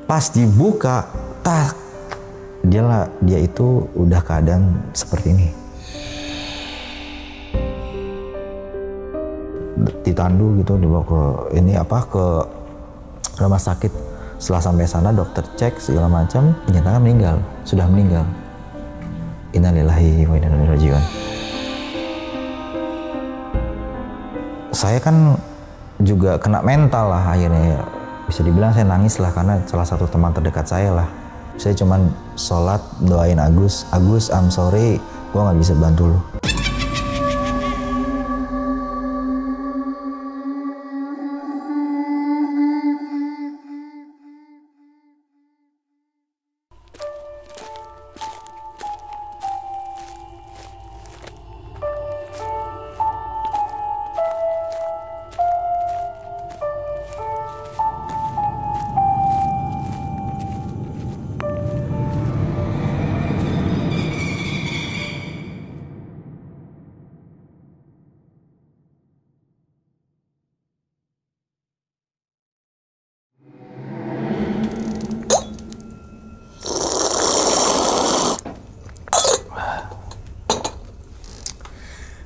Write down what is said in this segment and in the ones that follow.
Pas dibuka, dia itu udah keadaan seperti ini. Ditandu gitu, dibawa ke rumah sakit. Setelah sampai sana dokter cek segala macam, dinyatakan meninggal, sudah meninggal. Innalillahi wa inna ilaihi raji'un. Saya kan juga kena mental lah akhirnya. Bisa dibilang saya nangis lah karena salah satu teman terdekat saya lah. Saya cuman sholat doain Agus, I'm sorry, gua nggak bisa bantu lu.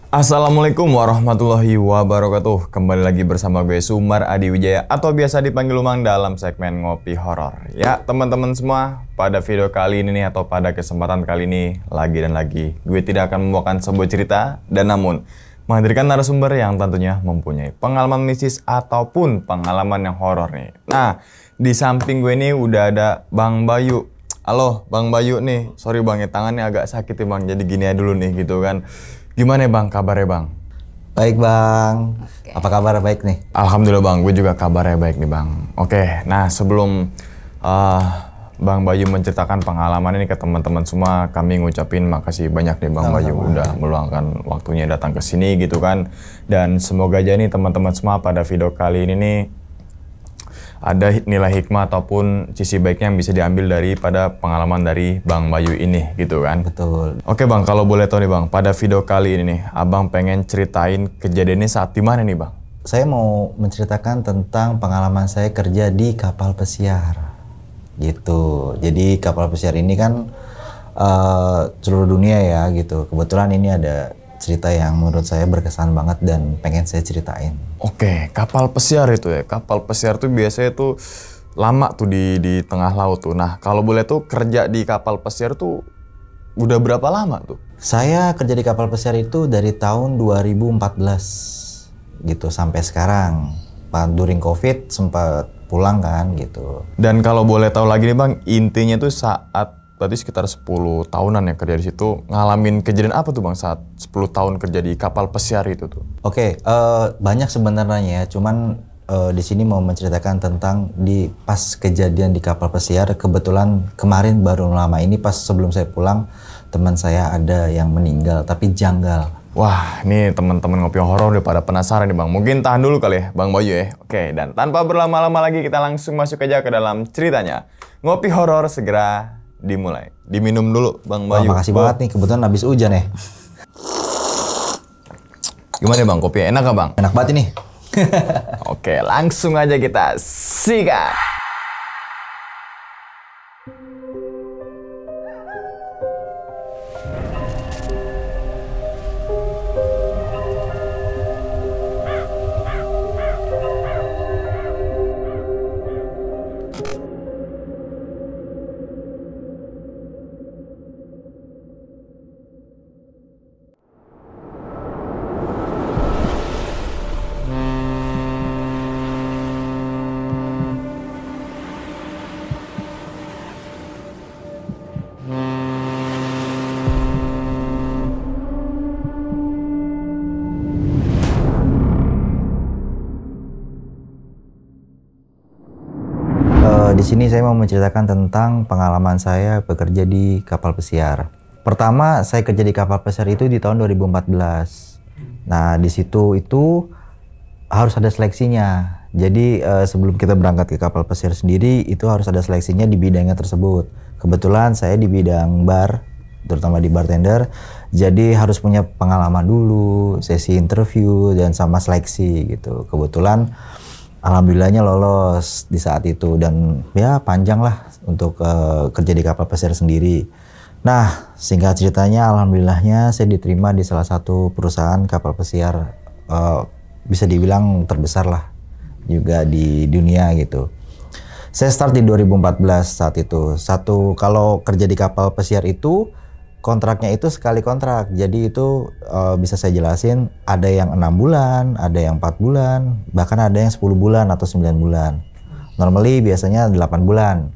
Assalamualaikum warahmatullahi wabarakatuh. Kembali lagi bersama gue Sumar Adi Wijaya atau biasa dipanggil Umang dalam segmen Ngopi Horor. Ya teman-teman semua, pada video kali ini nih atau pada kesempatan kali ini lagi gue tidak akan membawakan sebuah cerita dan namun menghadirkan narasumber yang tentunya mempunyai pengalaman mistis ataupun pengalaman yang horor nih. Nah, di samping gue ini udah ada Bang Bayu. Halo Bang Bayu nih, sorry Bang ya tangannya agak sakit ya Bang, jadi gini aja dulu nih gitu kan. Gimana Bang kabarnya Bang? Baik Bang, apa kabar baik nih? Alhamdulillah Bang, gue juga kabarnya baik nih Bang. Oke, nah sebelum Bang Bayu menceritakan pengalaman ini ke teman-teman semua, kami ngucapin makasih banyak nih Bang Bayu udah meluangkan waktunya datang ke sini gitu kan. Dan semoga aja nih teman-teman semua pada video kali ini nih ada nilai hikmah ataupun sisi baiknya yang bisa diambil daripada pengalaman dari Bang Bayu ini gitu kan. Betul. Oke Bang, kalau boleh tahu nih Bang, pada video kali ini nih Abang pengen ceritain kejadiannya saat di mana nih Bang? Saya mau menceritakan tentang pengalaman saya kerja di kapal pesiar gitu. Jadi kapal pesiar ini kan seluruh dunia ya gitu. Kebetulan ini ada cerita yang menurut saya berkesan banget dan pengen saya ceritain. Oke, kapal pesiar itu ya. Kapal pesiar tuh biasanya tuh lama tuh di tengah laut tuh. Nah, kalau boleh tuh kerja di kapal pesiar tuh udah berapa lama tuh? Saya kerja di kapal pesiar itu dari tahun 2014 gitu sampai sekarang. During COVID sempat pulang kan gitu. Dan kalau boleh tahu lagi nih Bang, intinya tuh saat berarti sekitar 10 tahunan ya kerja di situ, ngalamin kejadian apa tuh Bang saat 10 tahun kerja di kapal pesiar itu tuh? Oke, banyak sebenarnya, cuman di sini mau menceritakan tentang pas kejadian di kapal pesiar. Kebetulan kemarin baru lama ini pas sebelum saya pulang, teman saya ada yang meninggal tapi janggal. Wah, nih teman-teman Ngopi Horor udah pada penasaran nih Bang. Mungkin tahan dulu kali ya Bang Bayu ya. Oke, dan tanpa berlama-lama lagi kita langsung masuk aja ke dalam ceritanya. Ngopi Horor segera dimulai. Diminum dulu Bang Bayu. Wah, makasih banget nih, kebetulan habis hujan ya. Gimana Bang, kopi enak gak Bang? Enak banget ini. Oke, langsung aja kita sikat. Di sini saya mau menceritakan tentang pengalaman saya bekerja di kapal pesiar. Pertama, saya kerja di kapal pesiar itu di tahun 2014. Nah, di situ itu harus ada seleksinya. Jadi sebelum kita berangkat ke kapal pesiar sendiri, itu harus ada seleksinya di bidangnya tersebut. Kebetulan saya di bidang bar, terutama di bartender. Jadi harus punya pengalaman dulu, sesi interview dan sama seleksi gitu. Kebetulan Alhamdulillahnya lolos di saat itu dan ya panjang lah untuk kerja di kapal pesiar sendiri. Nah, singkat ceritanya alhamdulillahnya saya diterima di salah satu perusahaan kapal pesiar bisa dibilang terbesar lah juga di dunia gitu. Saya start di 2014 saat itu. Kalau kerja di kapal pesiar itu kontraknya itu sekali kontrak. Jadi itu bisa saya jelasin, ada yang 6 bulan, ada yang 4 bulan, bahkan ada yang 10 bulan atau 9 bulan. Normally biasanya 8 bulan.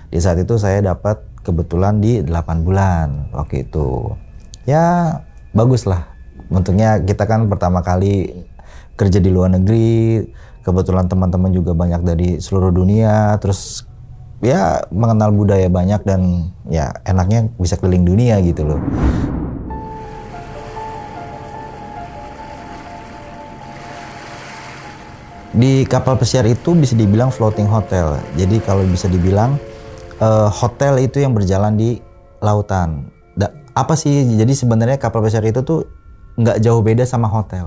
Di saat itu saya dapat kebetulan di 8 bulan waktu itu. Ya bagus lah. Untungnya kita kan pertama kali kerja di luar negeri, kebetulan teman-teman juga banyak dari seluruh dunia, terus ya mengenal budaya banyak dan ya enaknya bisa keliling dunia gitu loh. Di kapal pesiar itu bisa dibilang floating hotel. Jadi kalau bisa dibilang hotel itu yang berjalan di lautan. Apa sih? Jadi sebenarnya kapal pesiar itu tuh nggak jauh beda sama hotel.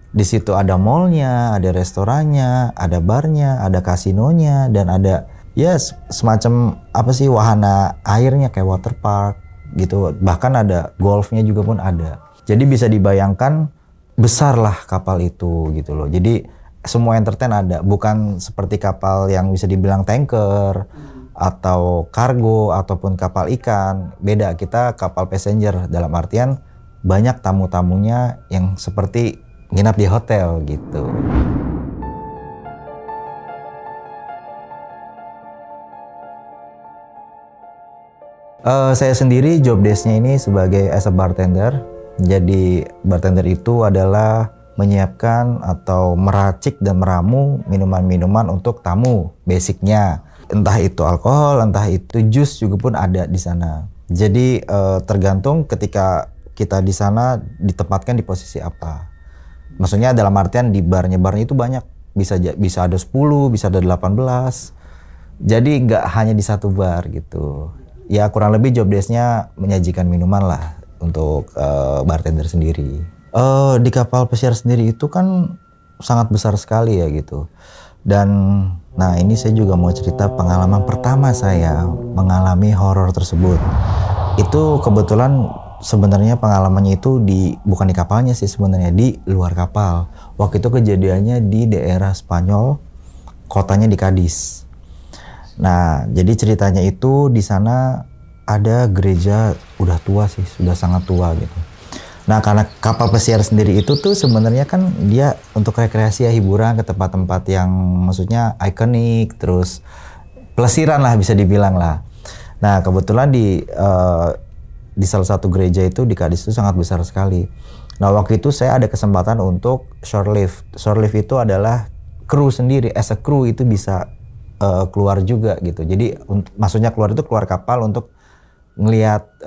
Di situ ada mallnya, ada restorannya, ada barnya, ada kasinonya, dan ada ya semacam apa sih wahana airnya kayak water park gitu. Bahkan ada golfnya juga pun ada. Jadi bisa dibayangkan besar lah kapal itu gitu loh. Jadi semua entertain ada. Bukan seperti kapal yang bisa dibilang tanker atau kargo ataupun kapal ikan. Beda, kita kapal passenger dalam artian banyak tamu-tamunya yang seperti nginap di hotel gitu. Saya sendiri job desk-nya ini sebagai as a bartender. Jadi bartender itu adalah menyiapkan atau meracik dan meramu minuman-minuman untuk tamu basicnya. Entah itu alkohol, entah itu jus juga pun ada di sana. Jadi tergantung ketika kita di sana ditempatkan di posisi apa. Maksudnya dalam artian di barnya itu banyak. Bisa ada 10, bisa ada 18. Jadi nggak hanya di satu bar gitu. Ya kurang lebih job desk-nya menyajikan minuman lah untuk bartender sendiri. Di kapal pesiar sendiri itu kan sangat besar sekali ya gitu. Dan nah ini saya juga mau cerita pengalaman pertama saya mengalami horor tersebut. Itu kebetulan sebenarnya pengalamannya itu bukan di kapalnya sih, sebenarnya di luar kapal. Waktu itu kejadiannya di daerah Spanyol, kotanya di Cadiz. Nah, jadi ceritanya itu di sana ada gereja udah tua sih, sudah sangat tua gitu. Nah, karena kapal pesiar sendiri itu tuh sebenarnya kan dia untuk rekreasi ya, hiburan ke tempat-tempat yang maksudnya ikonik, terus pelesiran lah bisa dibilang lah. Nah, kebetulan di salah satu gereja itu di Cadiz itu sangat besar sekali. Nah, waktu itu saya ada kesempatan untuk shore lift. Shore lift itu adalah kru sendiri, as a kru itu bisa keluar juga gitu. Jadi maksudnya keluar itu keluar kapal untuk ngelihat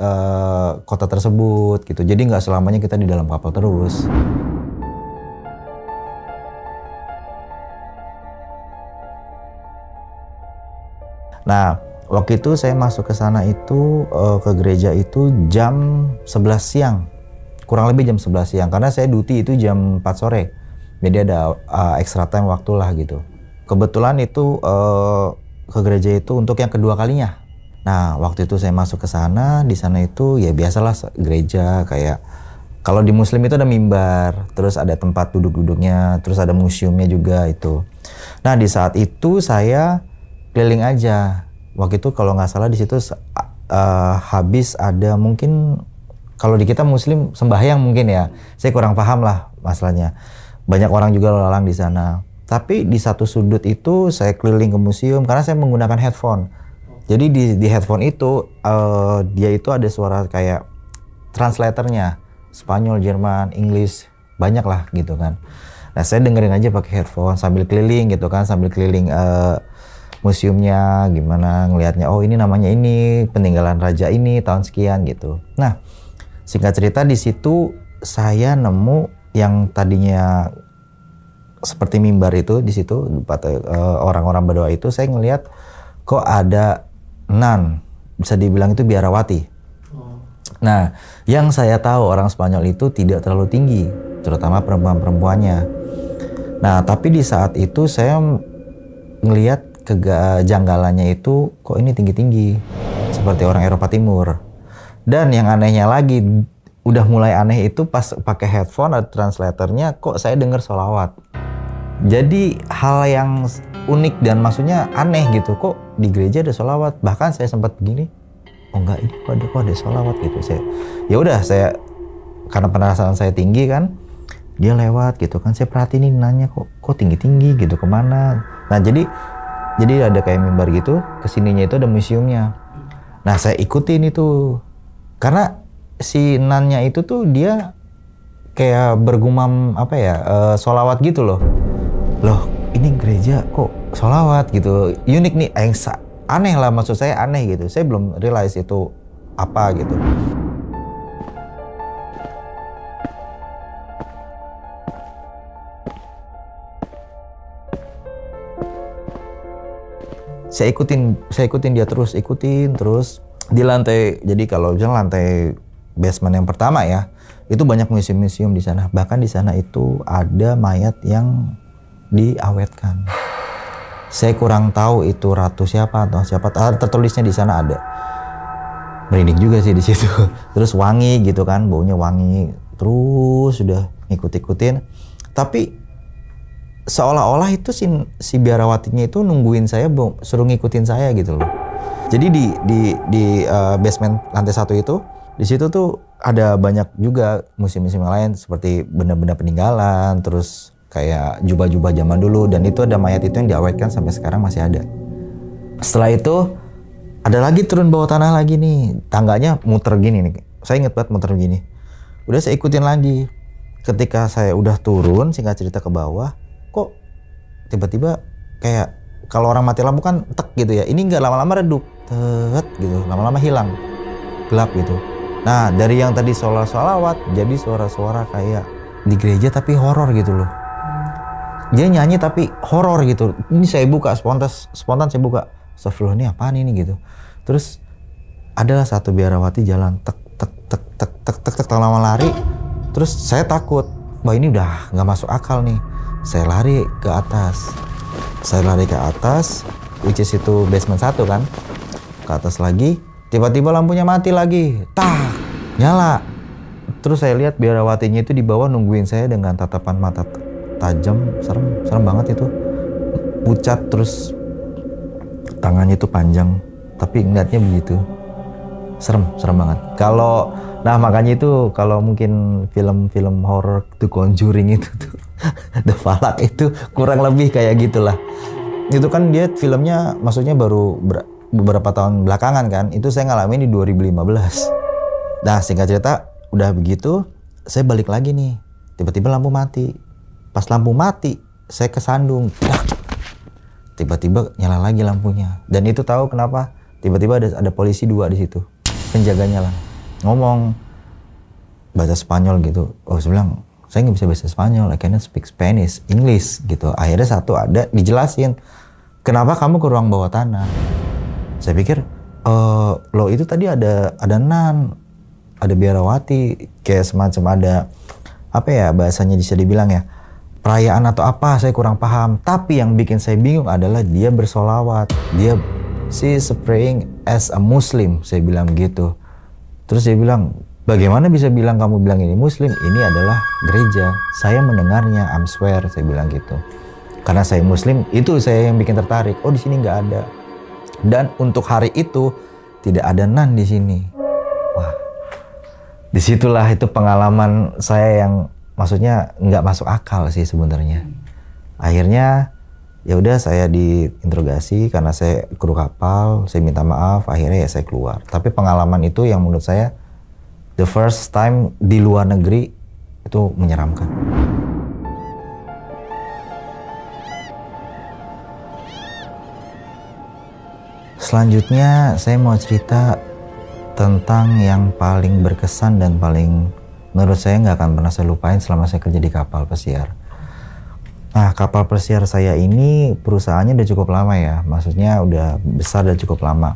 kota tersebut gitu. Jadi nggak selamanya kita di dalam kapal terus. Nah, waktu itu saya masuk ke sana itu ke gereja itu jam 11 siang. Kurang lebih jam 11 siang karena saya duty itu jam 4 sore. Jadi ada extra time waktu lah gitu. Kebetulan itu ke gereja itu untuk yang kedua kalinya. Nah, waktu itu saya masuk ke sana, di sana itu ya biasalah gereja kayak kalau di muslim itu ada mimbar, terus ada tempat duduk-duduknya, terus ada museumnya juga itu. Nah, di saat itu saya keliling aja. Waktu itu kalau nggak salah di situ habis ada mungkin kalau di kita muslim sembahyang mungkin ya. Saya kurang paham lah masalahnya. Banyak orang juga lalang di sana. Tapi di satu sudut itu saya keliling ke museum karena saya menggunakan headphone. Jadi di headphone itu dia itu ada suara kayak translatornya, Spanyol, Jerman, Inggris, banyak lah gitu kan. Nah, saya dengerin aja pakai headphone sambil keliling gitu kan, sambil keliling museumnya gimana ngelihatnya. Oh, ini namanya ini peninggalan raja ini tahun sekian gitu. Nah, singkat cerita di situ saya nemu yang tadinya seperti mimbar itu di situ orang-orang berdoa itu saya ngelihat kok ada nun, bisa dibilang itu biarawati. Nah, yang saya tahu orang Spanyol itu tidak terlalu tinggi, terutama perempuan-perempuannya. Nah, tapi di saat itu saya ngelihat kejanggalannya itu kok ini tinggi-tinggi seperti orang Eropa Timur. Dan yang anehnya lagi, udah mulai aneh itu pas pakai headphone atau translatornya kok saya dengar sholawat. Jadi hal yang unik dan maksudnya aneh gitu, kok di gereja ada sholawat. Bahkan saya sempat begini, oh enggak, ini kok ada sholawat gitu. Ya udah, saya karena penasaran saya tinggi kan, dia lewat gitu kan, saya perhatiin ini nanya kok tinggi-tinggi gitu, kemana. Nah jadi ada kayak mimbar gitu, kesininya itu ada museumnya. Nah saya ikutin itu, karena si nannya itu tuh dia kayak bergumam apa ya, sholawat gitu loh. Loh ini gereja kok sholawat gitu, unik nih, aneh lah, maksud saya aneh gitu. Saya belum realize itu apa gitu. Saya ikutin dia terus di lantai. Jadi kalau misalnya lantai basement yang pertama ya, itu banyak museum-museum di sana. Bahkan di sana itu ada mayat yang diawetkan. Saya kurang tahu itu ratu siapa atau siapa. Tertulisnya di sana ada. Merinding juga sih di situ. Terus wangi gitu kan, baunya wangi. Terus sudah ngikut-ikutin. Tapi seolah-olah itu si biarawatinya itu nungguin saya, suruh ngikutin saya gitu loh. Jadi di basement lantai 1 itu, di situ tuh ada banyak juga museum-museum lain seperti benda-benda peninggalan, terus kayak jubah-jubah zaman dulu, dan itu ada mayat itu yang diawetkan sampai sekarang masih ada. Setelah itu ada lagi turun bawah tanah lagi nih, tangganya muter gini nih. Saya inget banget muter gini. Udah saya ikutin lagi. Ketika saya udah turun, singkat cerita ke bawah, kok tiba-tiba kayak kalau orang mati lampu kan tek gitu ya. Ini nggak, lama-lama redup, tet gitu, lama-lama hilang, gelap gitu. Nah dari yang tadi sholawat jadi suara-suara kayak di gereja tapi horor gitu loh. Dia nyanyi tapi horor gitu. Ini saya buka spontan saya buka. Astagfirullah, ini apaan ini gitu. Terus adalah satu biarawati jalan tek lama lari. Terus saya takut, wah ini udah nggak masuk akal nih. Saya lari ke atas, which is itu basement 1 kan. Ke atas lagi, tiba-tiba lampunya mati lagi. Nyala. Terus saya lihat biarawatinya itu di bawah nungguin saya dengan tatapan mata tajam, serem banget itu. Pucat, terus tangannya itu panjang, tapi ngeliatnya begitu. Serem banget. Nah makanya itu kalau mungkin film-film horror The Conjuring itu tuh The Falak itu kurang lebih kayak gitulah. Itu kan dia filmnya maksudnya baru beberapa tahun belakangan kan. Itu saya ngalamin di 2015. Nah singkat cerita udah begitu, saya balik lagi nih. Tiba-tiba lampu mati. Pas lampu mati, saya kesandung. Tiba-tiba nyala lagi lampunya. Dan itu tahu kenapa? Tiba-tiba ada polisi 2 di situ. Penjaganya lah. Ngomong bahasa Spanyol gitu. Oh, saya bilang, saya nggak bisa bahasa Spanyol. I cannot speak Spanish, English gitu. Akhirnya satu ada dijelasin, kenapa kamu ke ruang bawah tanah? Saya pikir, lo itu tadi ada nan, ada biarawati, kayak semacam ada apa ya bahasanya bisa dibilang ya, perayaan atau apa, saya kurang paham. Tapi yang bikin saya bingung adalah dia bersolawat. She is praying as a Muslim, saya bilang gitu. Terus saya bilang, bagaimana bisa kamu bilang ini Muslim? Ini adalah gereja. Saya mendengarnya, I'm swear, saya bilang gitu. Karena saya Muslim, itu saya yang bikin tertarik. Oh, di sini nggak ada. Dan untuk hari itu tidak ada nan di sini. Wah, disitulah itu pengalaman saya yang maksudnya nggak masuk akal sih sebenarnya. Akhirnya ya udah saya diinterogasi karena saya kru kapal, saya minta maaf, akhirnya ya saya keluar. Tapi pengalaman itu yang menurut saya the first time di luar negeri itu menyeramkan. Selanjutnya saya mau cerita tentang yang paling berkesan dan paling menurut saya nggak akan pernah saya lupain selama saya kerja di kapal pesiar. Nah, kapal pesiar saya ini perusahaannya udah cukup lama ya, maksudnya udah besar dan cukup lama.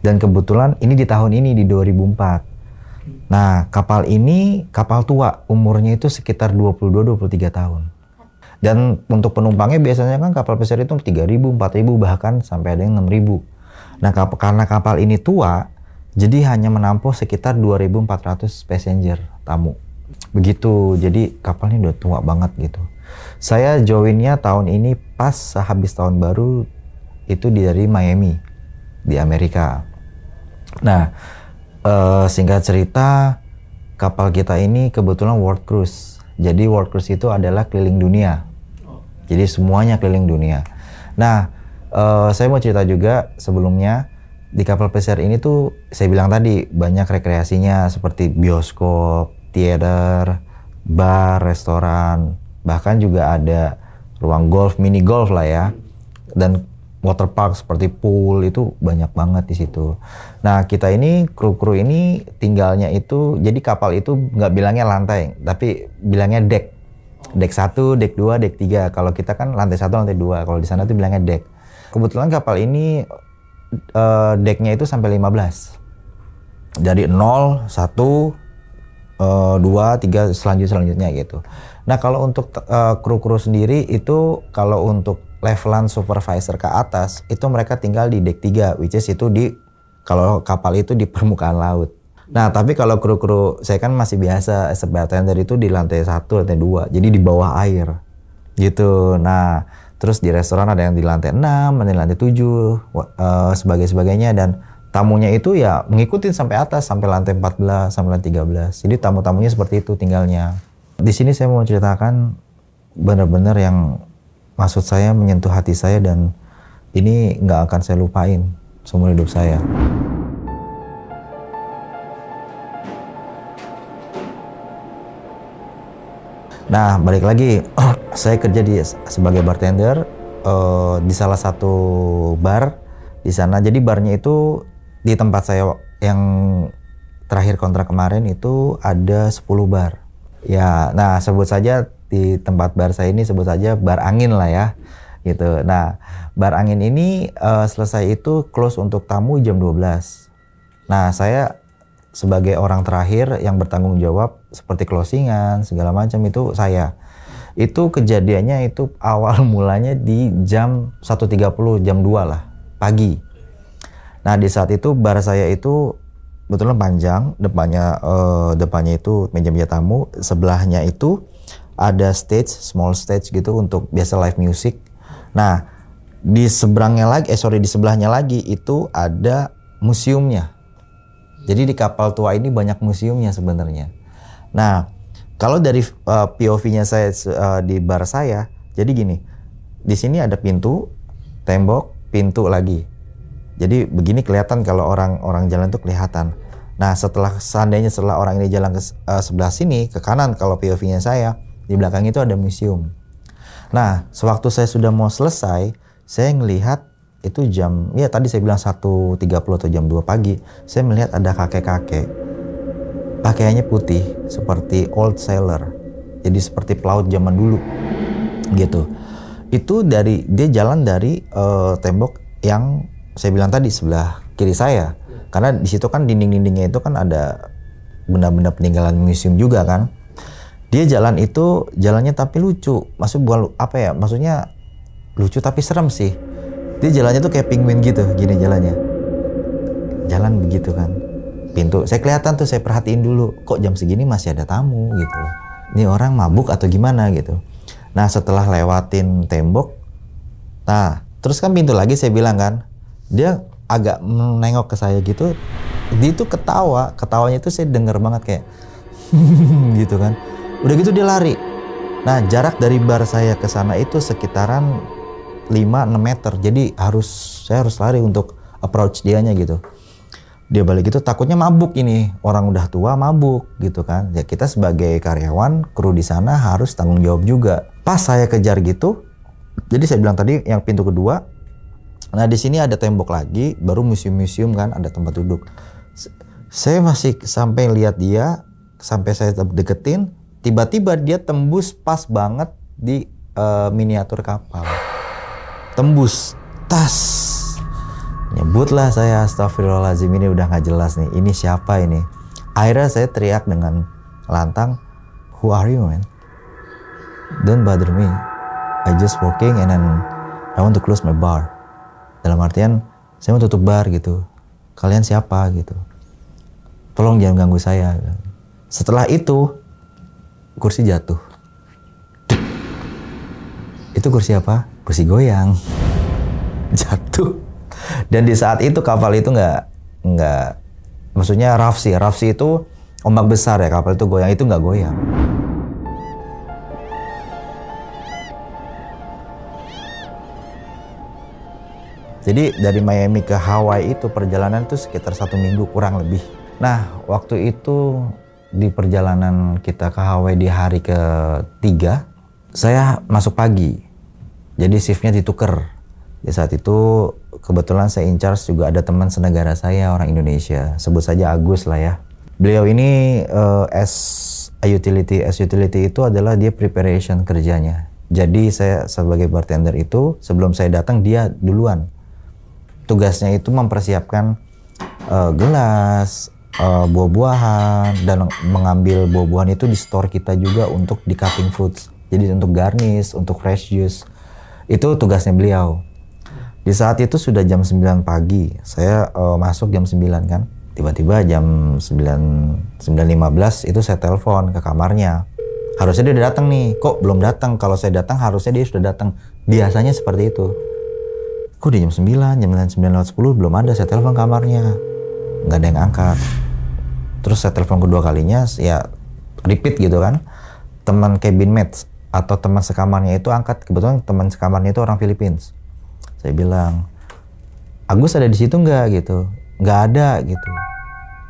Dan kebetulan ini di tahun ini, di 2004. Nah, kapal ini kapal tua, umurnya itu sekitar 22-23 tahun. Dan untuk penumpangnya biasanya kan kapal pesiar itu 3.000, 4.000, bahkan sampai ada yang 6.000. Nah, karena kapal ini tua, jadi hanya menampung sekitar 2.400 passenger tamu. Begitu, jadi kapalnya udah tua banget gitu. Saya joinnya tahun ini pas habis tahun baru itu dari Miami di Amerika. Nah, singkat cerita, kapal kita ini kebetulan world cruise. Jadi world cruise itu adalah keliling dunia. Jadi semuanya keliling dunia. Nah, saya mau cerita juga sebelumnya di kapal pesiar ini tuh saya bilang tadi banyak rekreasinya seperti bioskop, theater, bar, restoran, bahkan juga ada ruang golf, mini golf lah ya, dan water park seperti pool itu banyak banget di situ. Nah, kita ini kru-kru ini tinggalnya itu, jadi kapal itu nggak bilangnya lantai, tapi bilangnya deck. Deck 1, deck 2, deck 3. Kalau kita kan lantai 1, lantai 2. Kalau di sana tuh bilangnya deck. Kebetulan kapal ini decknya itu sampai 15. Dari 0, 1, 2, 3 selanjutnya gitu. Nah, kalau untuk kru-kru sendiri itu kalau untuk levelan supervisor ke atas itu mereka tinggal di deck 3, which is itu kalau kapal itu di permukaan laut. Nah, tapi kalau kru-kru saya kan masih biasa as a bartender itu di lantai 1, lantai 2, jadi di bawah air gitu. Nah, terus di restoran ada yang di lantai 6, ada yang di lantai 7, sebagainya, dan tamunya itu ya mengikutin sampai atas, sampai lantai 14, sampai lantai 13. Jadi tamu-tamunya seperti itu tinggalnya. Di sini saya mau ceritakan benar-benar yang maksud saya menyentuh hati saya, dan ini nggak akan saya lupain seumur hidup saya. Nah, balik lagi, saya kerja sebagai bartender di salah satu bar di sana. Jadi barnya itu di tempat saya yang terakhir kontrak kemarin itu ada 10 bar. Ya, nah sebut saja di tempat bar saya ini sebut saja bar angin lah ya, gitu. Nah, bar angin ini selesai itu close untuk tamu jam 12. Nah, saya sebagai orang terakhir yang bertanggung jawab seperti closingan segala macam itu saya. Itu kejadiannya itu awal mulanya di jam 1.30, jam 2 lah pagi. Nah, di saat itu bar saya itu betulnya panjang, depannya itu meja-meja tamu, sebelahnya itu ada stage, small stage gitu untuk biasa live music. Nah, di sebelahnya lagi itu ada museumnya. Jadi di kapal tua ini banyak museumnya sebenarnya. Nah, kalau dari POV-nya saya di bar saya, jadi gini, di sini ada pintu, tembok, pintu lagi. Jadi begini kelihatan kalau orang jalan tuh kelihatan. Nah, seandainya setelah orang ini jalan ke sebelah sini, ke kanan kalau POV-nya saya, di belakang itu ada museum. Nah, sewaktu saya sudah mau selesai, saya ngelihat itu ya tadi saya bilang 1.30 atau jam 2 pagi, saya melihat ada kakek-kakek. Pakaiannya putih, seperti old sailor. Jadi seperti pelaut zaman dulu, gitu. Itu dia jalan dari tembok yang saya bilang tadi sebelah kiri saya, karena di situ kan dinding-dindingnya itu kan ada benda-benda peninggalan museum juga kan. Dia jalannya tapi lucu, maksudnya lucu tapi serem sih. Dia jalannya tuh kayak penguin gitu, gini jalannya, jalan begitu kan. Pintu, saya kelihatan tuh, saya perhatiin dulu, kok jam segini masih ada tamu gitu. Ini orang mabuk atau gimana gitu. Nah, setelah lewatin tembok, nah terus kan pintu lagi saya bilang kan, dia agak menengok ke saya gitu, dia tuh ketawanya tuh saya denger banget kayak gitu kan. Udah gitu dia lari. Nah, jarak dari bar saya ke sana itu sekitaran 5-6 meter. Jadi saya harus lari untuk approach dianya gitu. Dia balik gitu, takutnya mabuk ini, orang udah tua mabuk gitu kan. Ya kita sebagai karyawan, kru di sana harus tanggung jawab juga. Pas saya kejar gitu, jadi saya bilang tadi yang pintu kedua. Nah, di sini ada tembok lagi, baru museum-museum kan, ada tempat duduk. Saya masih sampai lihat dia, sampai saya deketin, tiba-tiba dia tembus pas banget di miniatur kapal. Tembus, tas. Nyebutlah saya, astagfirullahaladzim, ini udah gak jelas nih, ini siapa ini? Akhirnya saya teriak dengan lantang, "Who are you, man? Don't bother me." I just working and then I want to close my bar. Dalam artian saya mau tutup bar gitu. Kalian siapa gitu? Tolong jangan ganggu saya. Setelah itu kursi jatuh. Itu kursi apa? Kursi goyang. Jatuh. Dan di saat itu kapal itu nggak maksudnya rafsi itu ombak besar ya, kapal itu goyang, itu nggak goyang. Jadi dari Miami ke Hawaii itu perjalanan itu sekitar 1 minggu kurang lebih. Nah waktu itu di perjalanan kita ke Hawaii di hari ke-3, saya masuk pagi. Jadi shiftnya ditukar. Di saat itu kebetulan saya in charge juga ada teman senegara saya orang Indonesia. Sebut saja Agus lah ya. Beliau ini as utility itu adalah dia preparation kerjanya. Jadi saya sebagai bartender itu sebelum saya datang dia duluan. Tugasnya itu mempersiapkan gelas, buah-buahan, dan mengambil buah-buahan itu di store kita juga untuk di cutting fruits. Jadi untuk garnish, untuk fresh juice, itu tugasnya beliau. Di saat itu sudah jam 9 pagi, saya masuk jam 9 kan. Tiba-tiba jam 9.15 itu saya telepon ke kamarnya. Harusnya dia udah datang nih, kok belum datang? Kalau saya datang harusnya dia sudah datang. Biasanya seperti itu. Kok di jam 9, jam 9.10 belum ada, saya telepon kamarnya. Nggak ada yang angkat. Terus saya telepon kedua kalinya, ya repeat gitu kan. Teman cabin mates atau teman sekamarnya itu angkat. Kebetulan teman sekamarnya itu orang Philippines. Saya bilang, Agus ada di situ nggak gitu? Nggak ada gitu.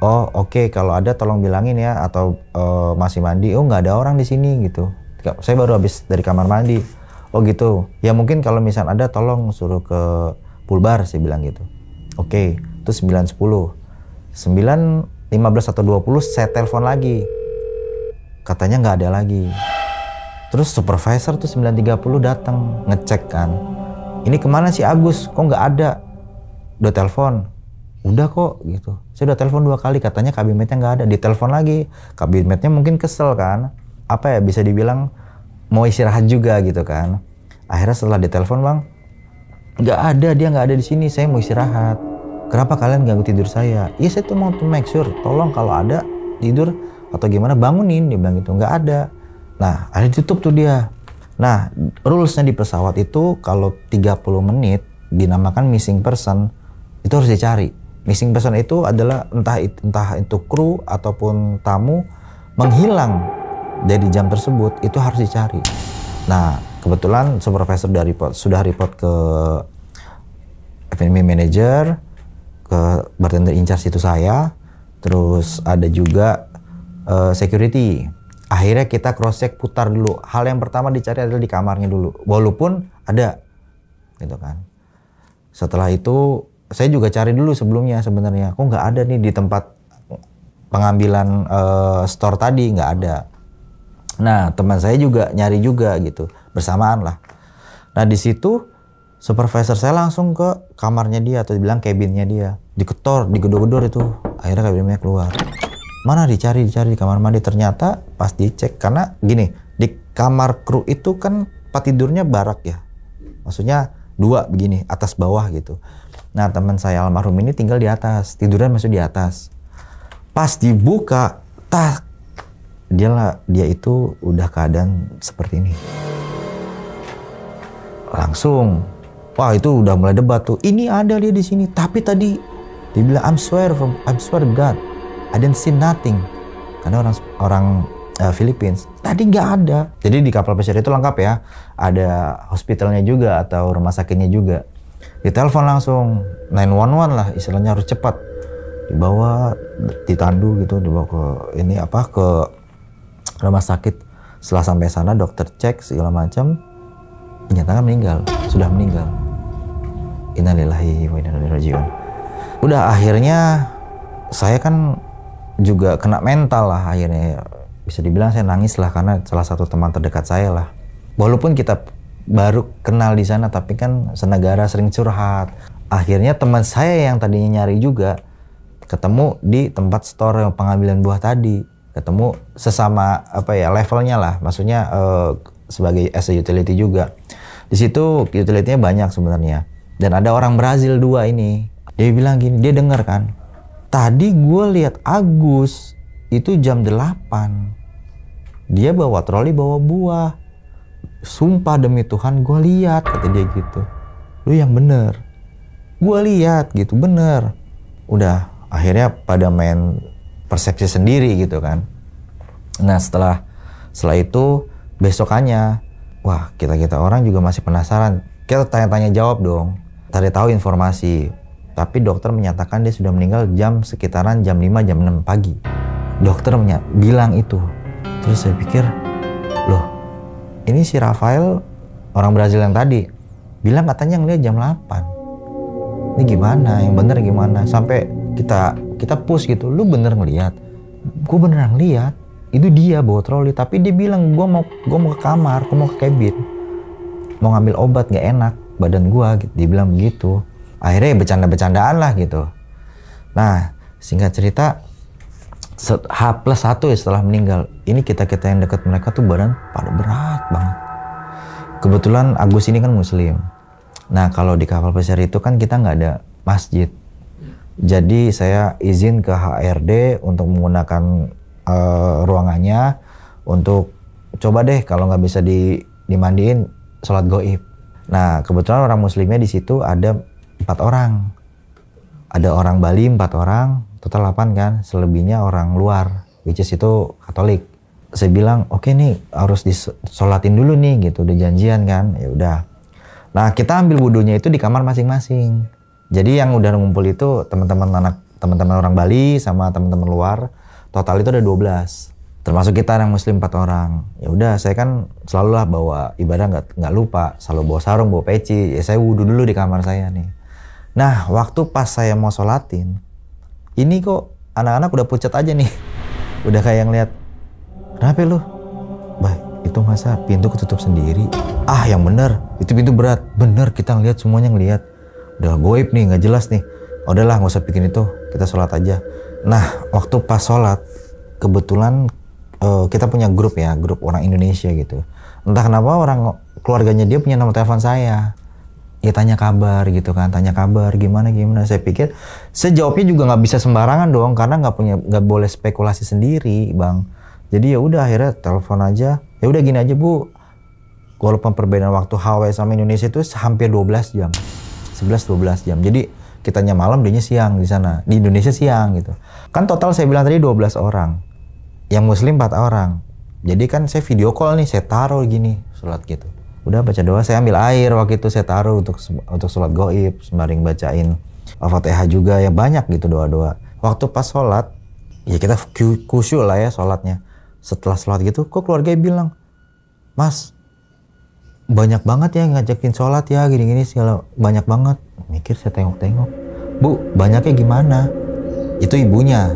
Oh oke, kalau ada tolong bilangin ya, atau masih mandi. Oh nggak ada orang di sini gitu. Saya baru habis dari kamar mandi. Oh gitu, ya mungkin kalau misal ada tolong suruh ke pool bar, saya bilang gitu. Oke, itu 9.10. 9.15 atau 20 saya telepon lagi. Katanya nggak ada lagi. Terus supervisor tuh 9.30 datang ngecek kan. Ini kemana sih Agus? Kok nggak ada? Udah telepon? Udah kok gitu. Saya udah telepon 2 kali, katanya kabinetnya nggak ada. Ditelepon lagi, kabinetnya mungkin kesel kan. Apa ya, bisa dibilang mau istirahat juga gitu kan. Akhirnya setelah ditelepon, bang, nggak ada, dia nggak ada di sini, saya mau istirahat. Kenapa kalian ganggu tidur saya? Iya saya tuh mau to make sure, tolong kalau ada tidur atau gimana bangunin, dia bilang gitu. Nggak ada. Nah akhirnya tutup tuh dia. Nah rulesnya di pesawat itu kalau 30 menit dinamakan missing person, itu harus dicari. Missing person itu adalah entah itu kru ataupun tamu menghilang dari jam tersebut, itu harus dicari. Nah kebetulan supervisor sudah report ke F&B manager, ke bartender in charge itu saya, terus ada juga security. Akhirnya kita cross check, putar dulu. Hal yang pertama dicari adalah di kamarnya dulu, walaupun ada gitu kan. Setelah itu saya juga cari dulu sebelumnya sebenarnya, kok nggak ada nih di tempat pengambilan store tadi, nggak ada. Nah teman saya juga nyari juga gitu, bersamaan lah. Nah di situ supervisor saya langsung ke kamarnya dia, atau dibilang cabinnya dia, diketor, digedor-gedor itu. Akhirnya kabinnya keluar. Mana dicari di kamar mandi. Ternyata pas dicek, karena gini, di kamar kru itu kan tempat tidurnya barak ya, maksudnya 2 begini, atas bawah gitu. Nah teman saya almarhum ini tinggal di atas, tidurnya masih di atas. Pas dibuka, dia itu udah keadaan seperti ini. Langsung, wah itu udah mulai debat tuh. Ini ada dia di sini, tapi tadi dibilang I swear God, I didn't see nothing. Karena orang Philippines tadi nggak ada. Jadi di kapal pesiar itu lengkap ya, ada hospitalnya juga atau rumah sakitnya juga. Ditelepon langsung 911 lah, istilahnya harus cepat. Dibawa, ditandu gitu, dibawa ke rumah sakit. Setelah sampai sana dokter cek segala macam, dinyatakan meninggal, sudah meninggal. Innalillahi wa inna ilaihi rajiun. Udah akhirnya saya kan juga kena mental lah akhirnya. Bisa dibilang saya nangis lah karena salah satu teman terdekat saya lah. Walaupun kita baru kenal di sana, tapi kan senegara, sering curhat. Akhirnya teman saya yang tadinya nyari juga ketemu di tempat store yang pengambilan buah tadi. Ketemu sesama levelnya lah, maksudnya sebagai as a utility juga. Di situ kita lihatnya banyak sebenarnya. Dan ada orang Brazil 2 ini. Dia bilang gini, dia denger kan. Tadi gue lihat Agus itu jam 8. Dia bawa troli, bawa buah. Sumpah demi Tuhan gue lihat, kata dia gitu. Lu yang bener. Gue lihat gitu, bener. Udah, akhirnya pada main persepsi sendiri gitu kan. Nah setelah itu besokannya, wah kita orang juga masih penasaran. Kita tanya-tanya jawab dong, cari tahu informasi. Tapi dokter menyatakan dia sudah meninggal sekitaran jam 5, jam 6 pagi. Dokter bilang itu. Terus saya pikir, loh ini si Rafael, orang Brazil yang tadi, bilang katanya ngeliat jam 8. Ini gimana, yang bener gimana? Sampai kita push gitu, lu bener ngeliat? Gue beneran ngeliat. Itu dia bawa troli, tapi dia bilang gue mau ke kamar, gue mau ke cabin, mau ngambil obat, nggak enak badan gue, gitu. Dia bilang begitu. Akhirnya bercanda-bercandaan lah gitu. Nah singkat cerita, H+1 ya setelah meninggal, ini kita yang dekat mereka tuh badan pada berat banget. Kebetulan Agus ini kan Muslim. Nah kalau di kapal pesiar itu kan kita nggak ada masjid. Jadi saya izin ke HRD untuk menggunakan ruangannya untuk coba deh kalau nggak bisa dimandiin sholat goib. Nah kebetulan orang Muslimnya di situ ada 4 orang. Ada orang Bali 4 orang, total 8 kan. Selebihnya orang luar, which is itu Katolik. Saya bilang oke nih harus disolatin dulu nih gitu, udah janjian kan. Ya udah. Nah kita ambil wudhunya itu di kamar masing-masing. Jadi yang udah ngumpul itu teman-teman orang Bali sama teman-teman luar. Total itu ada 12. Termasuk kita yang Muslim 4 orang. Ya udah, saya kan selalu lah bawa ibadah nggak lupa, selalu bawa sarung, bawa peci. Ya saya wudhu dulu di kamar saya nih. Nah, waktu pas saya mau sholatin, ini kok anak-anak udah pucat aja nih. Udah kayak ngeliat, kenapa lu? Baik, itu masa pintu ketutup sendiri? Ah, yang bener, itu pintu berat. Bener, kita ngeliat, semuanya ngeliat. Udah goib nih, nggak jelas nih. Udahlah, nggak usah bikin itu, kita sholat aja. Nah, waktu pas sholat, kebetulan kita punya grup orang Indonesia gitu. Entah kenapa orang keluarganya dia punya nomor telepon saya. Ya tanya kabar gitu kan, tanya kabar gimana. Saya pikir, saya jawabnya juga nggak bisa sembarangan dong, karena nggak boleh spekulasi sendiri, bang. Jadi ya udah akhirnya telepon aja. Ya udah gini aja bu, walaupun perbedaan waktu Hawaii sama Indonesia itu hampir 12 jam, 11-12 jam. Jadi kitanya malam, dianya siang di sana. Di Indonesia siang gitu. Kan total saya bilang tadi 12 orang. Yang Muslim 4 orang. Jadi kan saya video call nih, saya taruh gini, sholat gitu. Udah baca doa, saya ambil air waktu itu saya taruh untuk sholat goib, sembari bacain Al-Fatihah juga, ya banyak gitu doa-doa. Waktu pas sholat, ya kita khusyuk lah ya sholatnya. Setelah sholat gitu, kok keluarganya bilang, Mas, banyak banget ya ngajakin sholat ya, gini-gini segala, banyak banget. Mikir saya tengok-tengok, Bu, banyaknya gimana? Itu ibunya.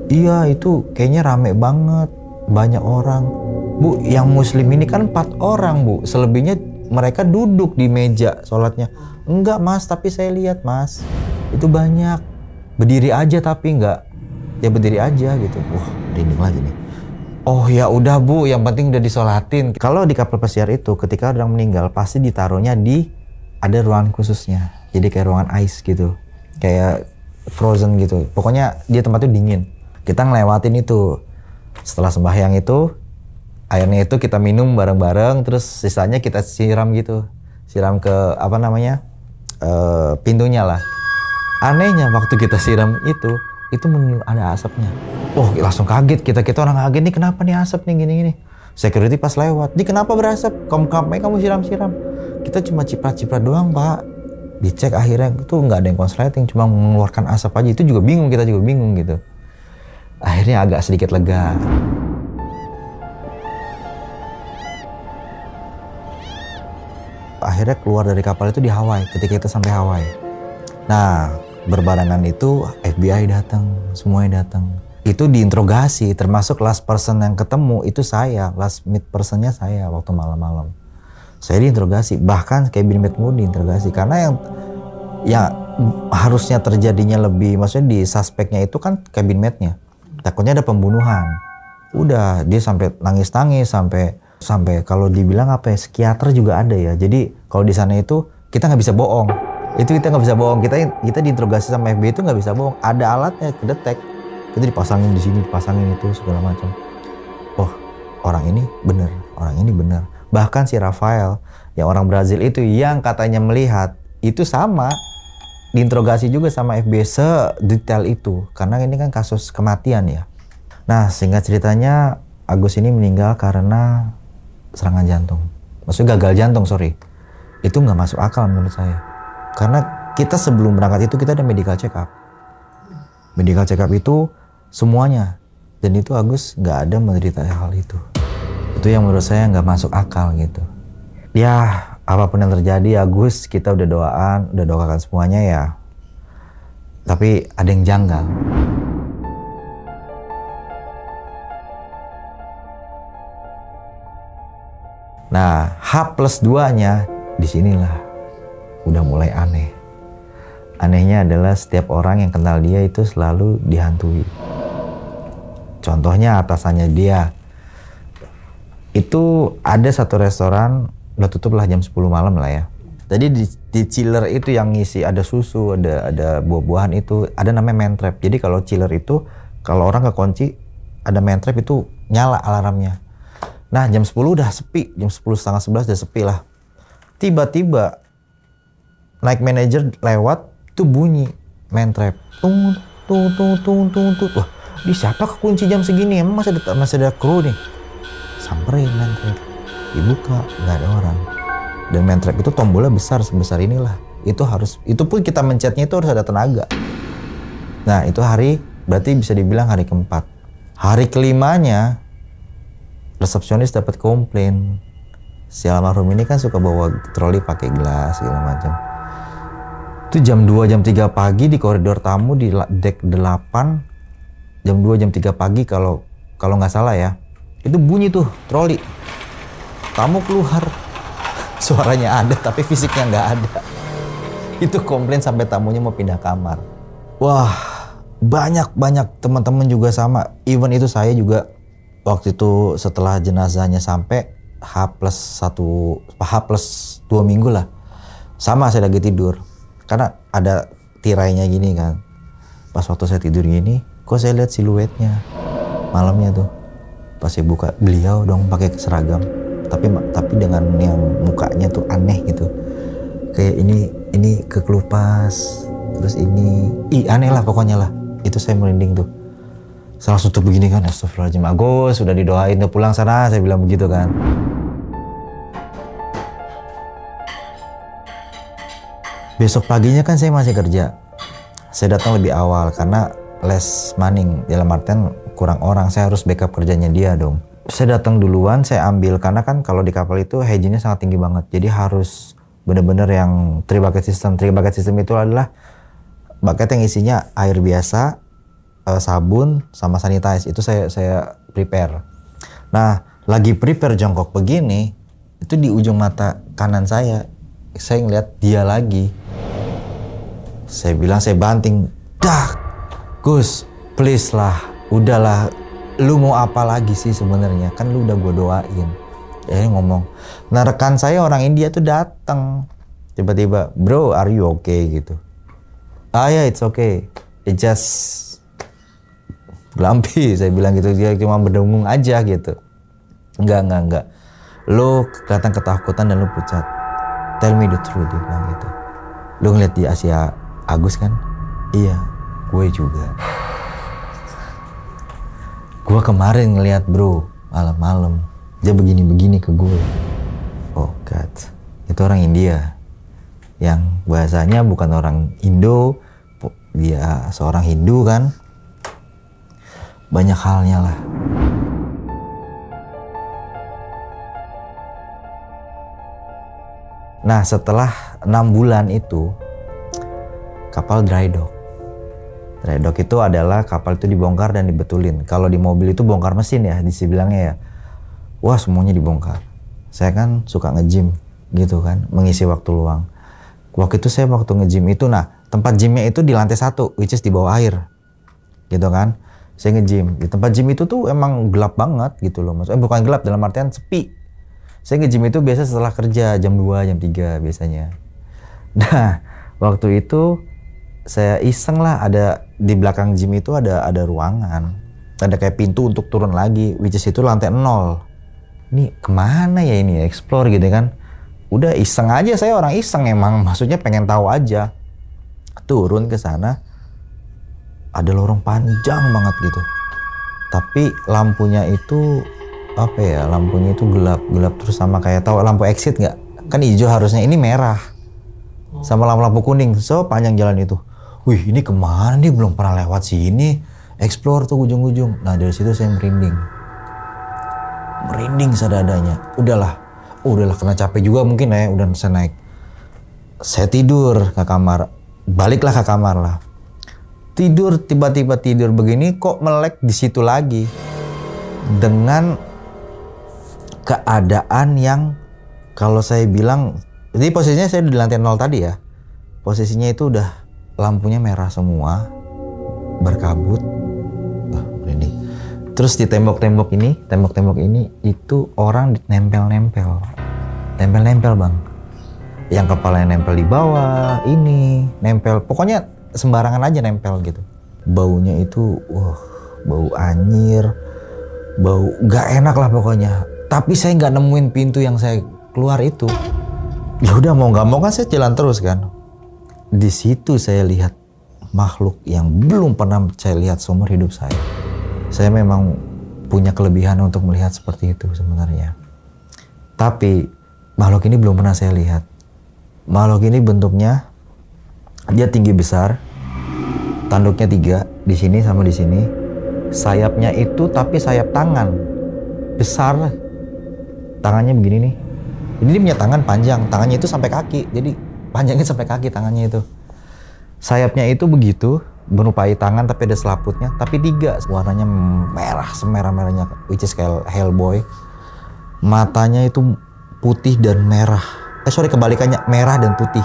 Iya, itu kayaknya rame banget, banyak orang. Bu, yang Muslim ini kan 4 orang, Bu. Selebihnya mereka duduk di meja sholatnya. Enggak, Mas, tapi saya lihat, Mas, itu banyak. Berdiri aja tapi enggak. Ya berdiri aja gitu. Wah, rinding lagi nih. Oh ya udah, Bu, yang penting udah disolatin. Kalau di kapal pesiar itu, ketika orang meninggal, pasti ditaruhnya ada ruangan khususnya. Jadi kayak ruangan ice gitu. Kayak frozen gitu. Pokoknya dia tempatnya dingin. Kita ngelewatin itu. Setelah sembahyang itu, airnya itu kita minum bareng-bareng, terus sisanya kita siram gitu. Siram ke pintunya lah. Anehnya waktu kita siram itu ada asapnya. Oh, langsung kaget kita orang kaget nih, kenapa nih asap nih gini-gini. Security pas lewat, "Di kenapa berasap? Kamu siram-siram." Kita cuma ciprat-ciprat doang, Pak. Dicek akhirnya itu nggak ada yang konsleting, cuma mengeluarkan asap aja. Itu juga bingung, kita juga bingung gitu. Akhirnya agak sedikit lega. Akhirnya keluar dari kapal itu di Hawaii, ketika kita sampai Hawaii. Nah, berbarengan itu FBI datang, semuanya datang. Itu diinterogasi, termasuk last person yang ketemu itu saya, last meet personnya saya waktu malam-malam. Saya diinterogasi, bahkan cabin mate pun diinterogasi, karena yang harusnya terjadinya lebih, maksudnya di suspeknya itu kan cabin mate-nya. Takutnya ada pembunuhan. Udah, dia sampai nangis-nangis, sampai Sampai kalau dibilang apa ya, psikiater juga ada ya. Jadi kalau di sana itu kita nggak bisa bohong. Itu kita nggak bisa bohong. Kita diinterogasi sama FBI itu nggak bisa bohong. Ada alatnya, kedetek. Kita dipasangin di sini, dipasangin itu segala macam. Oh, orang ini bener, orang ini bener. Bahkan si Rafael, yang orang Brazil itu yang katanya melihat, itu sama diinterogasi juga sama FBI sedetail itu. Karena ini kan kasus kematian ya. Nah, singkat ceritanya Agus ini meninggal karena serangan jantung. Maksudnya gagal jantung, sorry. Itu nggak masuk akal menurut saya. Karena kita sebelum berangkat itu kita ada medical check up. Medical check up itu semuanya. Dan itu Agus nggak ada menderita hal itu. Itu yang menurut saya nggak masuk akal gitu. Ya, apapun yang terjadi Agus, kita udah doakan semuanya ya. Tapi ada yang janggal. Nah, H+2-nya disinilah udah mulai aneh. Anehnya adalah setiap orang yang kenal dia itu selalu dihantui. Contohnya atasannya dia. Itu ada satu restoran, udah tutup lah jam 10 malam lah ya. Jadi di chiller itu yang ngisi ada susu, ada buah-buahan itu, ada namanya man trap. Jadi kalau chiller itu, kalau orang kekunci, ada man trap itu nyala alarmnya. Nah jam 10 udah sepi, jam 10 setengah 11 udah sepi lah. Tiba-tiba night manager lewat, tuh bunyi man trap. Tung. Wah, di siapa kekunci jam segini? Emang masih ada kru nih? Samperin man trap. Dibuka, nggak ada orang. Dan man trap itu tombolnya besar, sebesar inilah. Itu pun kita mencetnya itu harus ada tenaga. Nah itu berarti bisa dibilang hari keempat. Hari kelimanya, resepsionis dapat komplain. Si almarhum ini kan suka bawa troli pakai gelas segala macam. Itu jam 2 jam 3 pagi di koridor tamu di deck 8, jam 2 jam 3 pagi kalau nggak salah ya. Itu bunyi tuh troli. Tamu keluar. Suaranya ada tapi fisiknya nggak ada. Itu komplain sampai tamunya mau pindah kamar. Wah, banyak teman-teman juga sama. Even itu saya juga waktu itu setelah jenazahnya sampai H+2 minggu lah. Sama saya lagi tidur. Karena ada tirainya gini kan. Pas waktu saya tidur gini, kok saya lihat siluetnya. Malamnya tuh. Pas saya buka, beliau dong pakai seragam. Tapi dengan yang mukanya tuh aneh gitu. Kayak ini kekelupas. Terus ini, aneh lah pokoknya lah. Itu saya merinding tuh. Saya langsung tuh begini kan, astagfirullahaladzim, Agus sudah didoain, udah pulang sana, saya bilang begitu kan. Besok paginya kan saya masih kerja. Saya datang lebih awal karena less manning, dalam artian kurang orang, saya harus backup kerjanya dia dong. Saya datang duluan, saya ambil, karena kan kalau di kapal itu hygiene-nya sangat tinggi banget. Jadi harus bener-bener yang 3 bucket system. 3 bucket system itu adalah bucket yang isinya air biasa, sabun sama sanitize. Itu saya prepare. Nah lagi prepare jongkok begini, itu di ujung mata kanan saya ngeliat dia lagi. Saya bilang, saya banting, dah Gus please lah, udahlah, lu mau apa lagi sih sebenarnya, kan lu udah gue doain. Dia ngomong. Nah rekan saya orang India tuh datang tiba-tiba, bro are you okay gitu. Yeah it's okay, it just Glampi, saya bilang gitu. Dia cuma berdengung aja gitu. Enggak. Lo kelihatan ketakutan dan lo pucat. Tell me the truth, dia bilang gitu. Lo ngeliat di Asia Agus kan? Iya, gue juga. Gue kemarin ngeliat bro, malam-malam. Dia begini-begini ke gue. Oh God, itu orang India. Yang bahasanya bukan orang Indo, dia seorang Hindu kan. Banyak halnya lah. Nah setelah 6 bulan itu kapal dry dock. Dry dock itu adalah kapal itu dibongkar dan dibetulin. Kalau di mobil itu bongkar mesin ya, dibilangnya ya. Wah semuanya dibongkar. Saya kan suka nge-gym gitu kan, mengisi waktu luang. Waktu itu saya waktu nge-gym itu, nah tempat gymnya itu di lantai 1, which is di bawah air. Gitu kan. Saya nge-gym. Di tempat gym itu tuh emang gelap banget gitu loh. Maksudnya bukan gelap dalam artian sepi. Saya nge-gym itu biasa setelah kerja jam 2, jam 3 biasanya. Nah, waktu itu saya iseng lah, ada di belakang gym itu ada ruangan. Ada kayak pintu untuk turun lagi, which is itu lantai 0. Ini kemana ya ini, explore gitu kan. Udah iseng aja, saya orang iseng emang, maksudnya pengen tahu aja. Turun ke sana, ada lorong panjang banget gitu. Tapi lampunya itu apa ya, lampunya itu gelap terus sama kayak, tahu lampu exit nggak? Kan hijau harusnya, ini merah sama lampu kuning. So panjang jalan itu. Wih, ini kemana nih, belum pernah lewat sini. Explore tuh ujung-ujung. Nah dari situ saya merinding sadadanya. Udahlah kena capek juga mungkin ya, udah saya naik. Saya tidur ke kamar, baliklah ke kamar lah. Tidur, tiba-tiba tidur begini kok melek di situ lagi. Dengan keadaan yang kalau saya bilang, jadi posisinya saya di lantai 0 tadi ya. Posisinya itu udah lampunya merah semua, berkabut. Ini. Terus di tembok-tembok ini itu orang nempel bang. Yang kepalanya nempel di bawah, ini nempel, pokoknya sembarangan aja nempel gitu. Baunya itu, bau anyir, bau gak enak lah pokoknya. Tapi saya nggak nemuin pintu yang saya keluar itu. Ya udah mau nggak mau kan saya jalan terus kan. Di situ saya lihat makhluk yang belum pernah saya lihat seumur hidup saya. Saya memang punya kelebihan untuk melihat seperti itu sebenarnya. Tapi makhluk ini belum pernah saya lihat. Makhluk ini bentuknya, dia tinggi besar, tanduknya 3 di sini sama di sini. Sayapnya itu tapi sayap tangan besar, tangannya begini nih. Jadi dia punya tangan panjang, tangannya itu sampai kaki. Jadi panjangnya sampai kaki tangannya itu. Sayapnya itu begitu, menyerupai tangan tapi ada selaputnya, tapi 3, warnanya merah, semerah-merahnya, which is kayak Hellboy. Matanya itu putih dan merah. Kebalikannya, merah dan putih.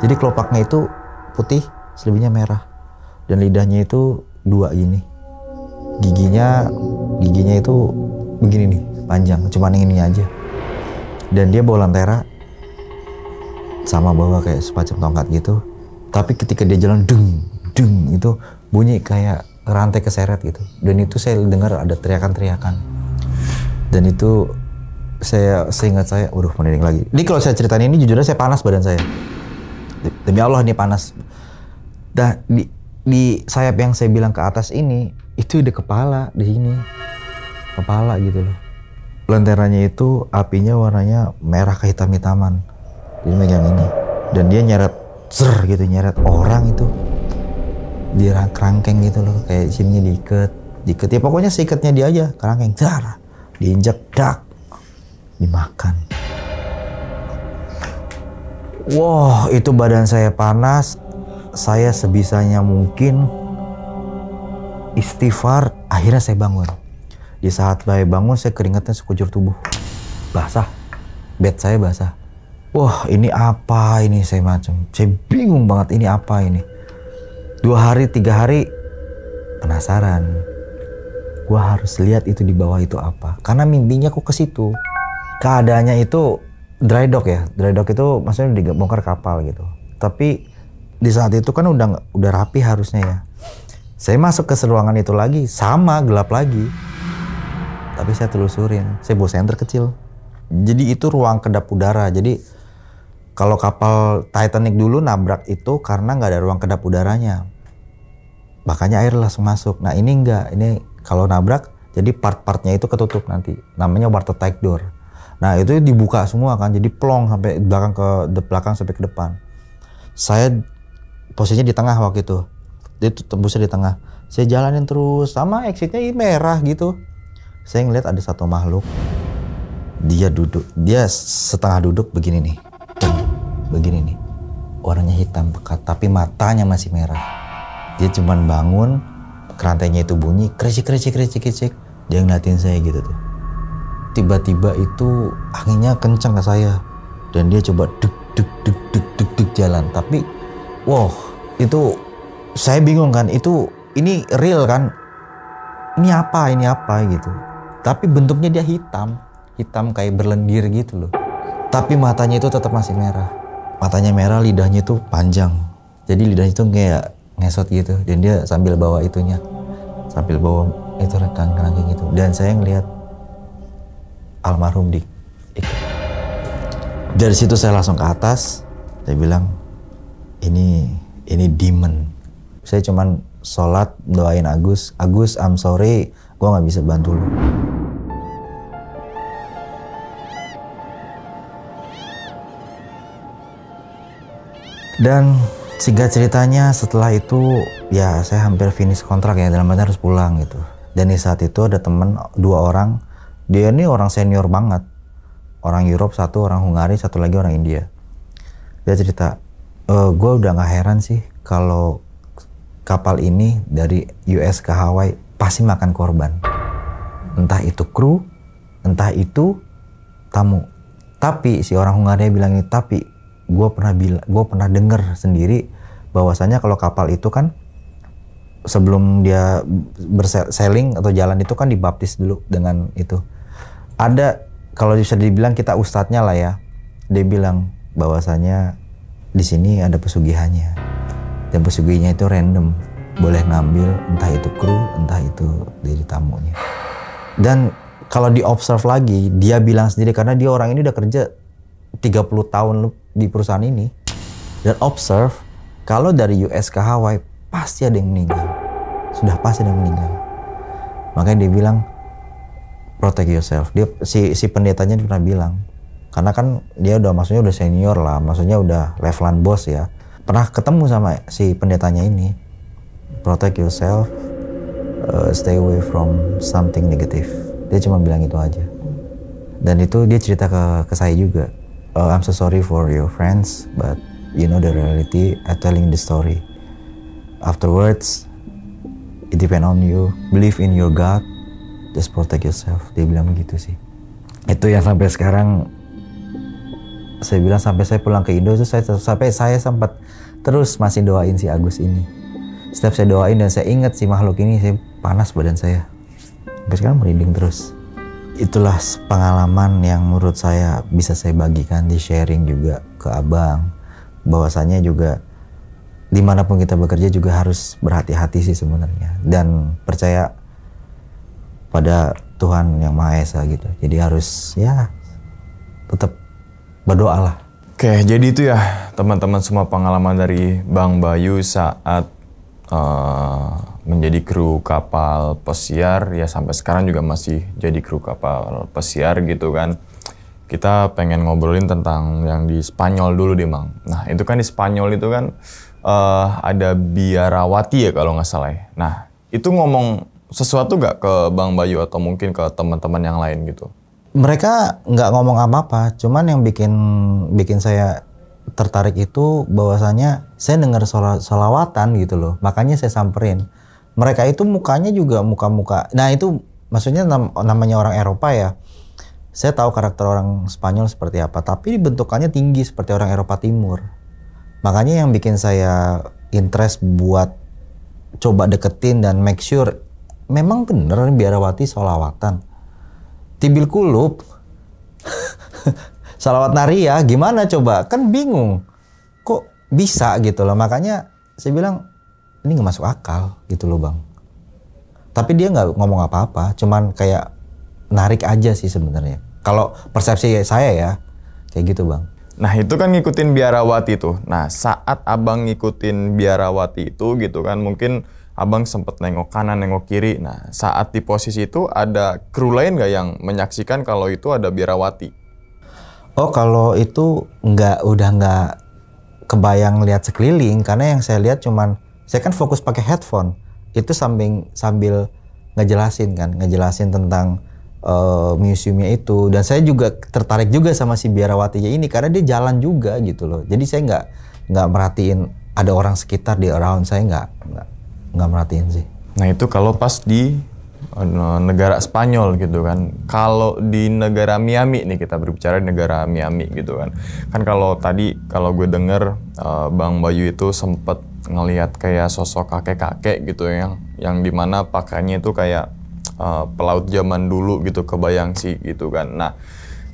Jadi kelopaknya itu putih, selebihnya merah. Dan lidahnya itu 2 gini. Giginya itu begini nih, panjang, cuman ini aja. Dan dia bawa lentera sama bawa kayak semacam tongkat gitu. Tapi ketika dia jalan deng itu bunyi kayak rantai keseret gitu. Dan itu saya dengar ada teriakan-teriakan. Dan itu saya ingat saya, merinding lagi. Ini kalau saya ceritain ini jujur saya panas badan saya. Demi Allah ini panas. Nah, di sayap yang saya bilang ke atas ini itu ada kepala di sini. Kepala gitu loh. Lenteranya itu apinya warnanya merah kehitam-hitaman. Dia megang ini. Dan dia nyeret orang itu. Dia kerangkeng gitu loh, kayak sininya diikat. Ya pokoknya seikatnya dia aja, kerangkeng. Diinjak, dimakan. Wah, itu badan saya panas. Saya sebisanya mungkin istighfar. Akhirnya saya bangun. Di saat saya bangun, saya keringatnya sekujur tubuh. Basah. Bed saya basah. Wah, ini apa ini, saya bingung banget, ini apa ini. 2 hari, 3 hari, penasaran. Gua harus lihat itu di bawah itu apa. Karena mimpinya kok ke situ. Keadaannya itu dry dock ya. Dry dock itu maksudnya dibongkar kapal gitu. Tapi di saat itu kan udah rapi harusnya ya. Saya masuk ke ruangan itu lagi, sama gelap lagi. Tapi saya telusurin, saya bawa senter kecil. Jadi itu ruang kedap udara. Jadi kalau kapal Titanic dulu nabrak itu karena nggak ada ruang kedap udaranya. Makanya air langsung masuk. Nah ini enggak, ini kalau nabrak jadi part-partnya itu ketutup nanti. Namanya watertight door. Nah itu dibuka semua kan, jadi plong sampai belakang sampai ke depan. Saya posisinya di tengah waktu itu. Dia tembusnya di tengah. Saya jalanin terus, sama exitnya merah gitu. Saya ngeliat ada satu makhluk. Dia setengah duduk begini nih. Begini nih. Warnanya hitam pekat, tapi matanya masih merah. Dia cuman bangun, kerantainya itu bunyi, krecik. Dia ngeliatin saya gitu tuh. Tiba-tiba itu anginnya kencang ke saya. Dan dia coba duk jalan. Tapi, wow, itu saya bingung kan. Ini real kan? Ini apa gitu. Tapi bentuknya dia hitam. hitam kayak berlendir gitu loh. Tapi matanya itu tetap masih merah. Matanya merah, lidahnya itu panjang. Jadi lidahnya itu kayak ngesot gitu. Dan dia sambil bawa itunya. Sambil bawa itu kerangkeng gitu. Dan saya ngelihat almarhum di dari situ saya langsung ke atas. Saya bilang, ini demon. Saya cuman sholat doain Agus, I'm sorry, gue nggak bisa bantu lu. Dan singkat ceritanya setelah itu ya saya hampir finish kontrak ya, dalam arti harus pulang gitu. Dan di saat itu ada temen 2 orang, dia ini orang senior banget, orang Europe satu, orang Hungari, satu lagi orang India. Dia cerita, gue udah gak heran sih kalau kapal ini dari US ke Hawaii pasti makan korban. Entah itu kru, entah itu tamu. Tapi si orang Hungaria bilang, tapi gue pernah denger sendiri bahwasanya kalau kapal itu kan sebelum dia bersailing atau jalan itu kan dibaptis dulu dengan itu. Ada, kalau bisa dibilang kita ustadznya lah ya, dia bilang bahwasanya di sini ada pesugihannya. Dan pesugihannya itu random, boleh ngambil entah itu kru, entah itu dari tamunya. Dan kalau di-observe lagi, dia bilang sendiri karena dia orang ini udah kerja 30 tahun di perusahaan ini. Dan observe, kalau dari US ke Hawaii pasti ada yang meninggal. Sudah pasti ada yang meninggal. Makanya dia bilang, protect yourself. Dia si pendetanya pernah bilang, karena kan dia maksudnya udah senior lah, maksudnya udah levelan bos ya. Pernah ketemu sama si pendetanya ini, protect yourself, stay away from something negative. Dia cuma bilang itu aja. Dan itu dia cerita ke saya juga. I'm so sorry for your friends, but you know the reality. I'm telling the story. Afterwards, it depend on you. Believe in your God. Just protect yourself. Dia bilang begitu sih. Itu yang sampai sekarang saya bilang, sampai saya pulang ke Indo itu sampai saya sempat terus masih doain si Agus ini. Setiap saya doain dan saya ingat si makhluk ini, saya panas badan saya. Sampai sekarang merinding terus. Itulah pengalaman yang menurut saya bisa saya bagikan, di sharing juga ke abang. Bahwasanya juga dimanapun kita bekerja juga harus berhati-hati sih sebenarnya. Dan percaya pada Tuhan yang Maha Esa gitu. Jadi harus ya tetap berdoa lah. Oke, jadi itu ya teman-teman semua pengalaman dari Bang Bayu saat menjadi kru kapal pesiar, ya sampai sekarang juga masih jadi kru kapal pesiar gitu kan. Kita pengen ngobrolin tentang yang di Spanyol dulu deh Bang. Nah itu kan di Spanyol itu kan ada biarawati ya kalau nggak salah ya. Nah itu ngomong sesuatu nggak ke Bang Bayu atau mungkin ke teman-teman yang lain gitu? Mereka nggak ngomong apa-apa, cuman yang bikin saya tertarik itu bahwasanya saya dengar sholawatan gitu loh, makanya saya samperin. Mereka itu mukanya juga muka-muka, nah itu maksudnya namanya orang Eropa ya, saya tahu karakter orang Spanyol seperti apa, tapi bentukannya tinggi seperti orang Eropa Timur. Makanya yang bikin saya interest buat coba deketin dan make sure memang bener biarawati sholawatan. Tibil kulub salawat naria gimana coba, kan bingung kok bisa gitu loh. Makanya saya bilang ini nggak masuk akal gitu loh Bang. Tapi dia nggak ngomong apa-apa, cuman kayak narik aja sih sebenarnya. Kalau persepsi saya ya kayak gitu Bang. Nah itu kan ngikutin biarawati tuh. Nah saat abang ngikutin biarawati itu gitu kan, mungkin abang sempet nengok kanan, nengok kiri. Nah saat di posisi itu ada kru lain nggak yang menyaksikan kalau itu ada biarawati? Oh kalau itu udah nggak kebayang lihat sekeliling, karena yang saya lihat cuman, saya kan fokus pakai headphone, itu sambil ngejelasin tentang museumnya itu, dan saya juga tertarik juga sama si biarawatinya ini karena dia jalan juga gitu loh. Jadi saya nggak merhatiin ada orang sekitar di around saya, nggak merhatiin sih. Nah itu kalau pas di negara Spanyol gitu kan. Kalau di negara Miami nih, kita berbicara di negara Miami gitu kan. Kan kalau tadi kalau gue denger Bang Bayu itu sempet ngelihat kayak sosok kakek-kakek gitu yang dimana pakainya itu kayak pelaut zaman dulu gitu, kebayang sih gitu kan. Nah,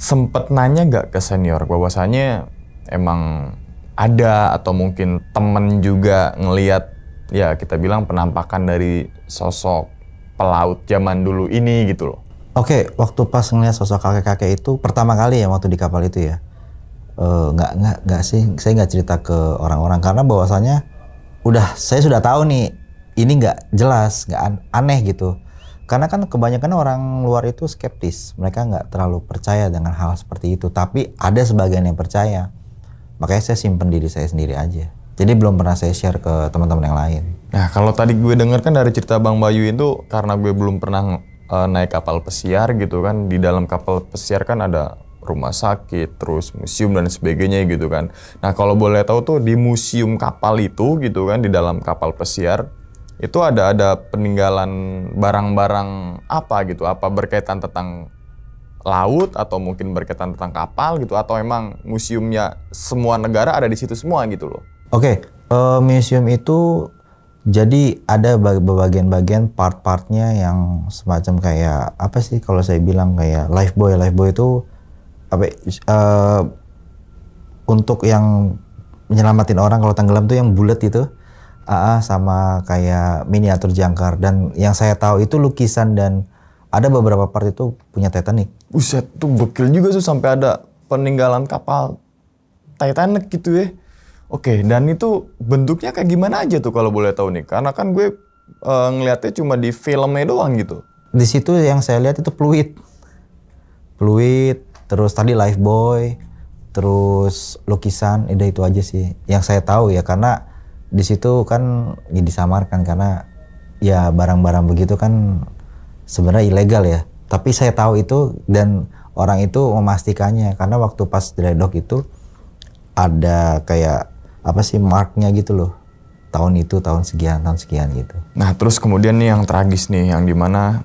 sempet nanya nggak ke senior bahwasanya emang ada atau mungkin temen juga ngelihat ya kita bilang penampakan dari sosok pelaut zaman dulu ini gitu loh. Oke, waktu pas ngeliat sosok kakek-kakek itu pertama kali ya waktu di kapal itu ya. Nggak sih, saya nggak cerita ke orang-orang karena bahwasanya saya sudah tahu nih ini nggak jelas, nggak aneh gitu. Karena kan kebanyakan orang luar itu skeptis, mereka nggak terlalu percaya dengan hal seperti itu. Tapi ada sebagian yang percaya, makanya saya simpen diri saya sendiri aja. Jadi belum pernah saya share ke teman-teman yang lain. Nah kalau tadi gue denger kan dari cerita Bang Bayu itu karena gue belum pernah naik kapal pesiar gitu kan. Di dalam kapal pesiar kan ada rumah sakit, terus museum dan sebagainya gitu kan. Nah kalau boleh tahu tuh di museum kapal itu gitu kan, di dalam kapal pesiar itu ada peninggalan barang-barang apa gitu? Apa berkaitan tentang laut atau mungkin berkaitan tentang kapal gitu? Atau emang museumnya semua negara ada di situ semua gitu loh? Oke, museum itu jadi ada bagian-bagian part-partnya yang semacam kayak apa sih kalau saya bilang kayak lifebuoy itu apa? Untuk yang menyelamatin orang kalau tenggelam tuh yang bulat itu. Sama kayak miniatur jangkar, dan yang saya tahu itu lukisan dan ada beberapa part itu punya Titanic. Buset, tuh gokil juga tuh sampai ada peninggalan kapal Titanic gitu ya. Oke, dan itu bentuknya kayak gimana aja tuh kalau boleh tahu nih? Karena kan gue ngeliatnya cuma di filmnya doang gitu. Di situ yang saya lihat itu fluid, terus tadi lifebuoy, terus lukisan, itu aja sih yang saya tahu ya, karena di situ kan ya disamarkan karena ya barang-barang begitu kan sebenarnya ilegal ya. Tapi saya tahu itu dan orang itu memastikannya karena waktu pas dry dock itu ada kayak apa sih marknya gitu loh. Tahun itu tahun sekian gitu. Nah terus kemudian nih yang tragis nih yang dimana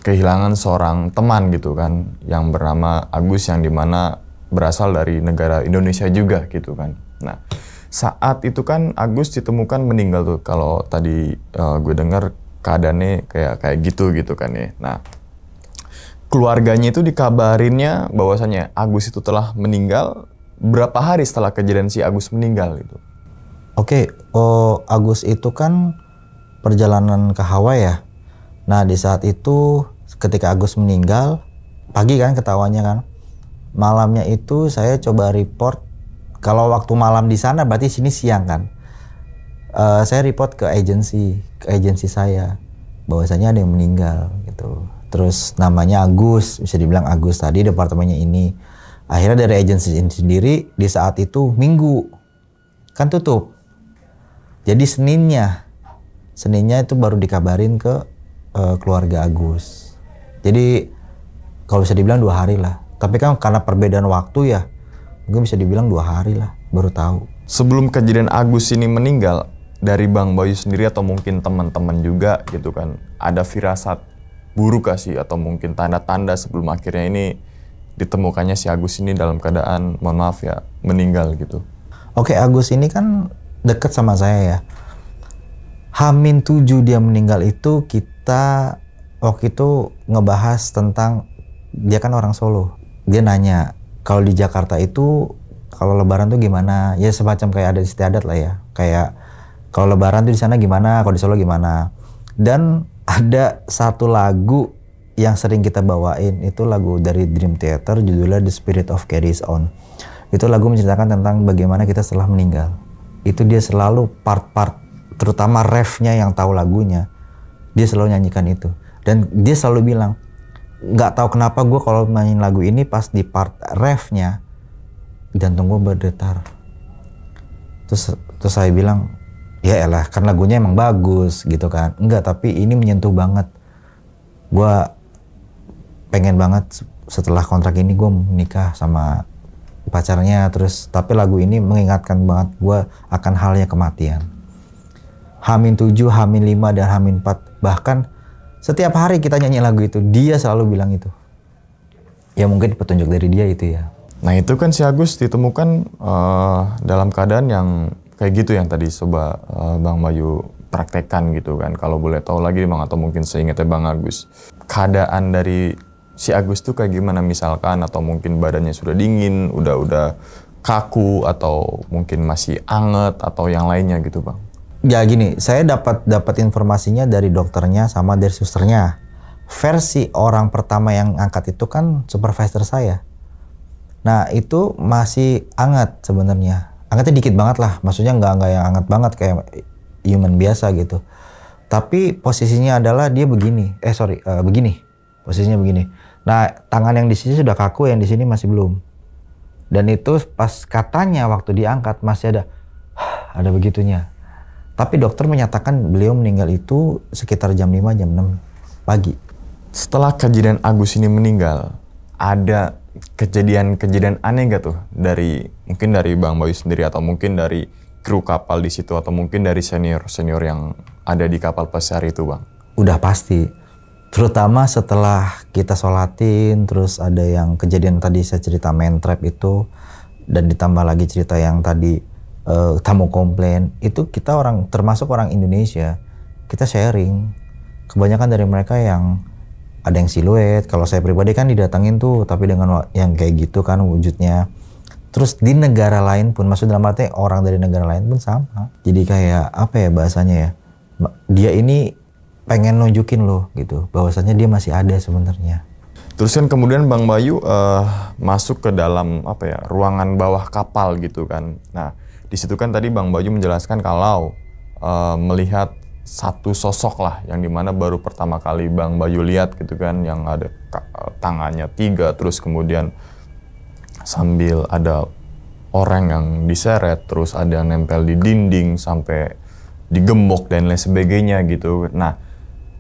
kehilangan seorang teman gitu kan yang bernama Agus yang dimana berasal dari negara Indonesia juga gitu kan. Nah saat itu kan Agus ditemukan meninggal tuh kalau tadi gue dengar keadaannya kayak gitu kan ya. Nah keluarganya itu dikabarinnya bahwasannya Agus itu telah meninggal berapa hari setelah kejadian si Agus meninggal itu? Oke, Agus itu kan perjalanan ke Hawaii ya. Nah di saat itu ketika Agus meninggal pagi kan ketahuannya kan, malamnya itu saya coba report. Kalau waktu malam di sana berarti sini siang kan. Saya report ke agensi saya bahwasanya ada yang meninggal gitu. Terus namanya Agus, bisa dibilang Agus tadi departemennya ini. Akhirnya dari agensi ini sendiri di saat itu Minggu kan tutup. Jadi Seninnya itu baru dikabarin ke keluarga Agus. Jadi kalau bisa dibilang 2 hari lah. Tapi kan karena perbedaan waktu ya, mungkin bisa dibilang 2 hari lah baru tahu. Sebelum kejadian Agus ini meninggal, dari Bang Bayu sendiri atau mungkin teman-teman juga gitu kan, ada firasat buruk kasih atau mungkin tanda-tanda sebelum akhirnya ini ditemukannya si Agus ini dalam keadaan, mohon maaf ya, meninggal gitu. Oke, Agus ini kan deket sama saya ya. H-7 dia meninggal itu kita waktu itu ngebahas tentang dia kan orang Solo. Dia nanya, kalau di Jakarta itu kalau Lebaran tuh gimana? Ya semacam kayak ada istiadat lah ya. Kayak kalau Lebaran tuh di sana gimana? Kalau di Solo gimana? Dan ada satu lagu yang sering kita bawain itu lagu dari Dream Theater judulnya The Spirit of Carries On. Itu lagu menceritakan tentang bagaimana kita setelah meninggal. Itu dia selalu part-part terutama refnya yang tahu lagunya dia selalu nyanyikan itu. Dan dia selalu bilang, nggak tahu kenapa gue kalau nyanyiin lagu ini pas di part refnya jantung gue berdetar. Terus saya bilang, ya elah kan lagunya emang bagus gitu kan. Enggak, tapi ini menyentuh banget. Gue pengen banget setelah kontrak ini gue menikah sama pacarnya. Terus tapi lagu ini mengingatkan banget gue akan halnya kematian. H-7, H-5 dan H-4 bahkan setiap hari kita nyanyi lagu itu, dia selalu bilang itu. Ya mungkin petunjuk dari dia itu ya. Nah itu kan si Agus ditemukan dalam keadaan yang kayak gitu yang tadi coba Bang Bayu praktekkan gitu kan. Kalau boleh tahu lagi Bang, atau mungkin seingatnya Bang Agus, keadaan dari si Agus tuh kayak gimana misalkan, atau mungkin badannya sudah dingin, udah kaku, atau mungkin masih anget atau yang lainnya gitu Bang. Ya gini, saya dapat informasinya dari dokternya sama dari susternya. Versi orang pertama yang angkat itu kan supervisor saya. Nah itu masih hangat sebenarnya. Hangatnya dikit banget lah, maksudnya nggak yang hangat banget kayak human biasa gitu. Tapi posisinya adalah dia begini, begini. Posisinya begini. Nah tangan yang di sini sudah kaku, yang di sini masih belum. Dan itu pas katanya waktu diangkat masih ada begitunya. Tapi dokter menyatakan beliau meninggal itu sekitar jam 5, jam 6 pagi. Setelah kejadian Agus ini meninggal, ada kejadian aneh gak tuh mungkin dari Bang Bayu sendiri, atau mungkin dari kru kapal di situ, atau mungkin dari senior yang ada di kapal pesiar itu Bang? Udah pasti. Terutama setelah kita sholatin, terus ada yang kejadian tadi saya cerita main trap itu, dan ditambah lagi cerita yang tadi tamu komplain, itu kita termasuk orang Indonesia, kita sharing. Kebanyakan dari mereka yang ada yang siluet, kalau saya pribadi kan didatangin tuh, tapi dengan yang kayak gitu kan wujudnya. Terus di negara lain pun, maksud dalam arti orang dari negara lain pun sama. Jadi kayak apa ya bahasanya ya, dia ini pengen nunjukin loh gitu, bahwasanya dia masih ada sebenarnya. Terus kan kemudian Bang Bayu masuk ke dalam ruangan bawah kapal gitu kan. Nah di situ kan tadi Bang Bayu menjelaskan kalau melihat satu sosok lah yang dimana baru pertama kali Bang Bayu lihat gitu kan, yang ada tangannya 3, terus kemudian sambil ada orang yang diseret, terus ada yang nempel di dinding sampai digembok dan lain sebagainya gitu. Nah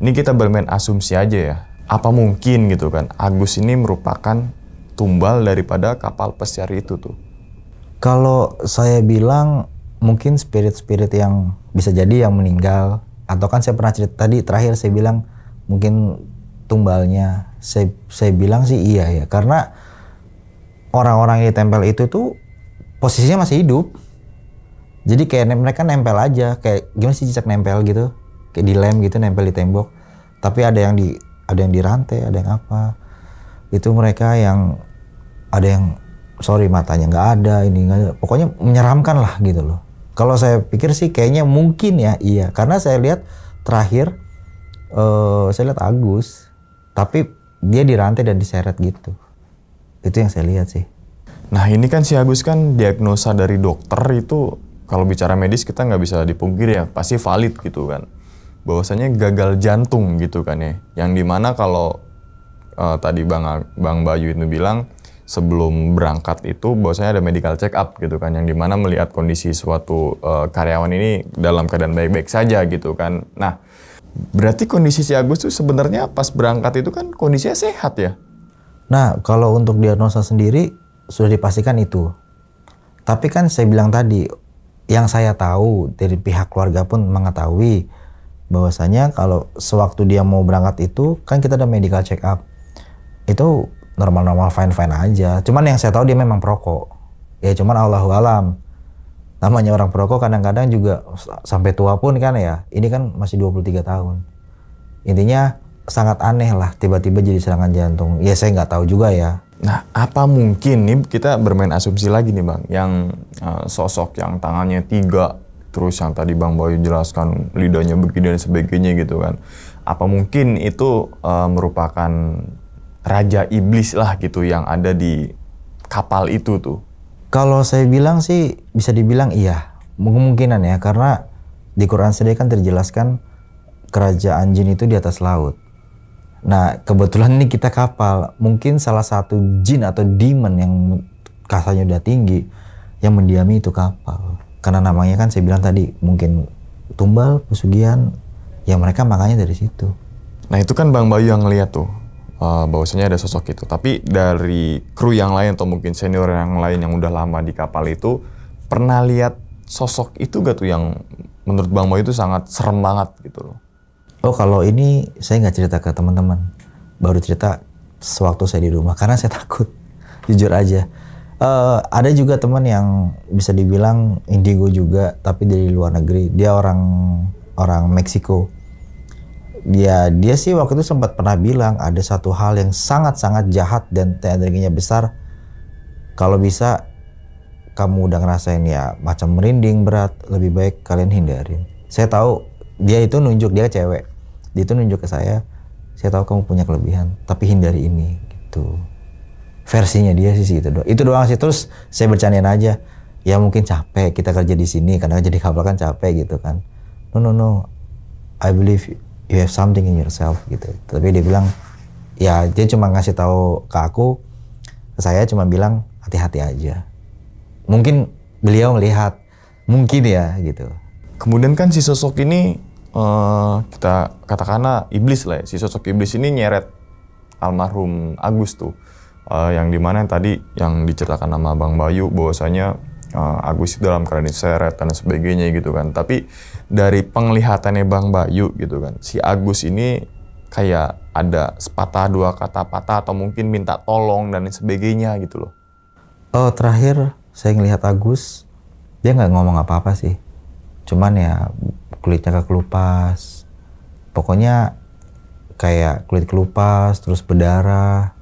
ini kita bermain asumsi aja ya, apa mungkin gitu kan Agus ini merupakan tumbal daripada kapal pesiar itu tuh? Kalau saya bilang mungkin spirit-spirit yang bisa jadi yang meninggal, atau kan saya pernah cerita tadi terakhir saya bilang mungkin tumbalnya. Saya bilang sih iya ya, karena orang-orang yang ditempel itu tuh posisinya masih hidup. Jadi kayak mereka nempel aja, kayak gimana sih cicak nempel gitu, kayak di lem gitu nempel di tembok. Tapi ada yang dirantai, ada yang apa. Itu mereka yang ada yang matanya nggak ada, ini nggak ada. Pokoknya menyeramkan lah gitu loh. Kalau saya pikir sih kayaknya mungkin ya iya, karena saya lihat terakhir saya lihat Agus, tapi dia dirantai dan diseret gitu. Itu yang saya lihat sih. Nah ini kan si Agus kan diagnosa dari dokter itu, kalau bicara medis kita nggak bisa dipungkiri ya, pasti valid gitu kan. Bahwasanya gagal jantung gitu kan ya. Yang dimana kalau tadi Bang Bayu itu bilang sebelum berangkat itu bahwasanya ada medical check up gitu kan, yang dimana melihat kondisi suatu karyawan ini dalam keadaan baik-baik saja gitu kan. Nah berarti kondisi si Agus tuh sebenarnya pas berangkat itu kan kondisinya sehat ya? Nah kalau untuk diagnosa sendiri sudah dipastikan itu. Tapi kan saya bilang tadi, yang saya tahu dari pihak keluarga pun mengetahui bahwasanya kalau sewaktu dia mau berangkat itu kan kita ada medical check up. Itu normal-normal fine-fine aja. Cuman yang saya tahu dia memang perokok. Ya cuman Allahu alam. Namanya orang perokok kadang-kadang juga sampai tua pun kan ya. Ini kan masih 23 tahun. Intinya sangat aneh lah tiba-tiba jadi serangan jantung. Ya saya nggak tahu juga ya. Nah apa mungkin nih kita bermain asumsi lagi nih Bang. Yang sosok yang tangannya 3, terus yang tadi Bang Bayu jelaskan lidahnya begini dan sebagainya gitu kan. Apa mungkin itu merupakan raja iblis lah gitu yang ada di kapal itu tuh? Kalau saya bilang sih bisa dibilang iya, kemungkinan ya, karena di Quran sendiri kan terjelaskan kerajaan jin itu di atas laut. Nah kebetulan ini kita kapal, mungkin salah satu jin atau demon yang kasarnya udah tinggi yang mendiami itu kapal. Karena namanya kan saya bilang tadi mungkin tumbal, pesugihan, ya mereka makanya dari situ. Nah itu kan Bang Bayu yang ngeliat tuh bahwasanya ada sosok itu. Tapi dari kru yang lain atau mungkin senior yang lain yang udah lama di kapal itu pernah lihat sosok itu gak tuh yang menurut Bang Bayu itu sangat serem banget gitu loh? Oh kalau ini saya nggak cerita ke teman-teman, baru cerita sewaktu saya di rumah karena saya takut, jujur aja. Ada juga teman yang bisa dibilang indigo juga, tapi dari luar negeri. Dia orang orang Meksiko. Dia sih waktu itu sempat pernah bilang ada satu hal yang sangat-sangat jahat dan energinya besar. Kalau bisa kamu udah ngerasain ya macam merinding berat, lebih baik kalian hindarin. Saya tahu dia itu nunjuk, dia cewek. Dia itu nunjuk ke saya tahu kamu punya kelebihan, tapi hindari ini gitu. Versinya dia sih itu doang. Itu doang sih. Terus saya bercandain aja. Ya mungkin capek kita kerja di sini karena kerja di kapal kan capek gitu kan. No. I believe you have something in yourself gitu. Tapi dia bilang ya dia cuma ngasih tahu ke aku, saya cuma bilang hati-hati aja. Mungkin beliau melihat, mungkin ya gitu. Kemudian kan si sosok ini kita katakanlah iblis lah ya. Si sosok iblis ini nyeret almarhum Agus tuh. Yang dimana yang tadi yang diceritakan sama Bang Bayu bahwasanya Agus itu dalam keadaan diseret dan sebagainya gitu kan. Tapi dari penglihatannya Bang Bayu gitu kan, si Agus ini kayak ada sepatah dua kata patah atau mungkin minta tolong dan sebagainya gitu loh. Terakhir saya ngelihat Agus, dia nggak ngomong apa-apa sih. Cuman ya kulitnya kekelupas. Pokoknya kayak kulit kelupas, terus berdarah.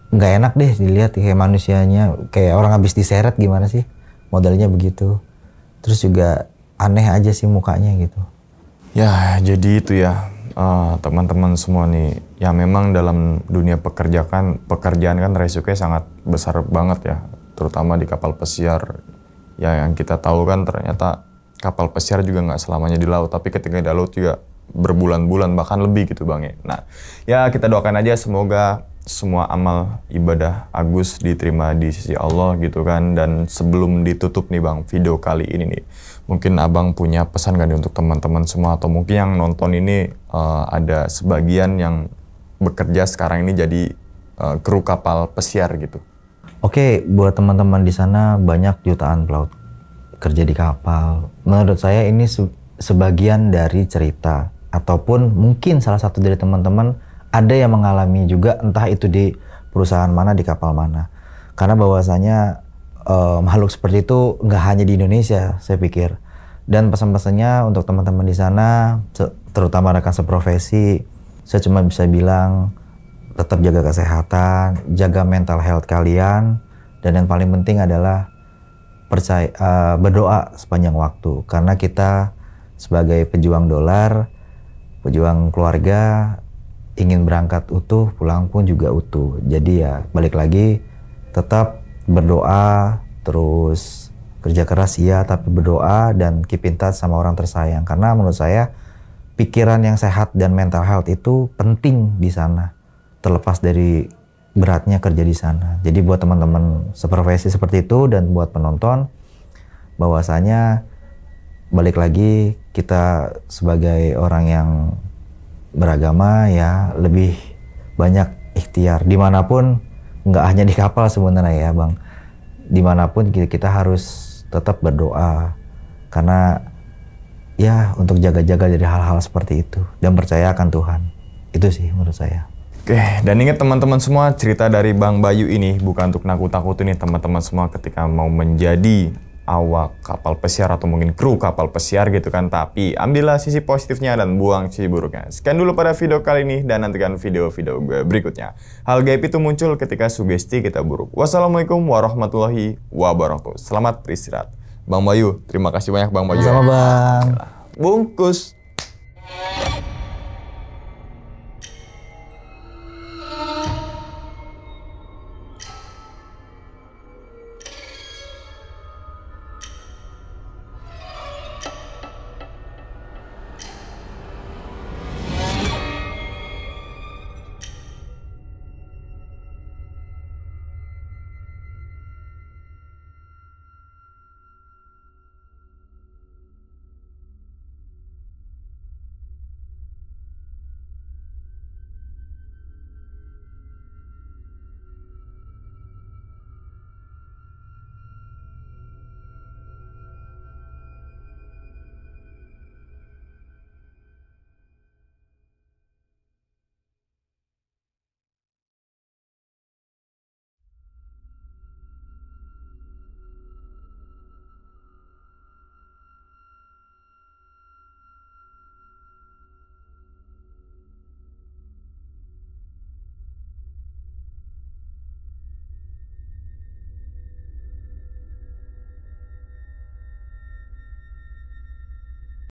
Nggak enak deh dilihat kayak manusianya, kayak orang habis diseret gimana sih, modelnya begitu. Terus juga aneh aja sih mukanya gitu. Ya jadi itu ya teman-teman semua nih, ya memang dalam dunia pekerjaan kan resikonya sangat besar banget ya, terutama di kapal pesiar. Ya yang kita tahu kan ternyata kapal pesiar juga nggak selamanya di laut, tapi ketika di laut juga berbulan-bulan bahkan lebih gitu Bang ya. Nah ya kita doakan aja semoga semua amal ibadah Agus diterima di sisi Allah gitu kan. Dan sebelum ditutup nih Bang video kali ini nih, mungkin Abang punya pesan gak nih untuk teman-teman semua, atau mungkin yang nonton ini ada sebagian yang bekerja sekarang ini jadi kru kapal pesiar gitu. Oke, buat teman-teman di sana banyak jutaan pelaut kerja di kapal. Menurut saya ini sebagian dari cerita, ataupun mungkin salah satu dari teman-teman ada yang mengalami juga, entah itu di perusahaan mana, di kapal mana. Karena bahwasanya makhluk seperti itu nggak hanya di Indonesia, saya pikir. Dan pesan-pesannya untuk teman-teman di sana, terutama rekan seprofesi, saya cuma bisa bilang tetap jaga kesehatan, jaga mental health kalian, dan yang paling penting adalah berdoa sepanjang waktu. Karena kita sebagai pejuang dolar, pejuang keluarga, ingin berangkat utuh, pulang pun juga utuh. Jadi ya balik lagi, tetap berdoa, terus kerja keras iya, tapi berdoa dan keep in touch sama orang tersayang. Karena menurut saya pikiran yang sehat dan mental health itu penting di sana, terlepas dari beratnya kerja di sana. Jadi buat teman-teman seprofesi seperti itu dan buat penonton, bahwasanya balik lagi kita sebagai orang yang beragama ya lebih banyak ikhtiar dimanapun, nggak hanya di kapal sebenarnya ya Bang, dimanapun kita harus tetap berdoa karena ya untuk jaga-jaga dari hal-hal seperti itu dan percaya akan Tuhan. Itu sih menurut saya. Oke, dan ingat teman-teman semua, cerita dari Bang Bayu ini bukan untuk nakut-nakutin nih teman-teman semua ketika mau menjadi awak kapal pesiar atau mungkin kru kapal pesiar gitu kan, tapi ambillah sisi positifnya dan buang sisi buruknya. Sekian dulu pada video kali ini dan nantikan video-video gue berikutnya. Hal gaib itu muncul ketika sugesti kita buruk. Wassalamualaikum warahmatullahi wabarakatuh. Selamat beristirahat. Bang Bayu, terima kasih banyak Bang Bayu. Sama Bang. Bungkus.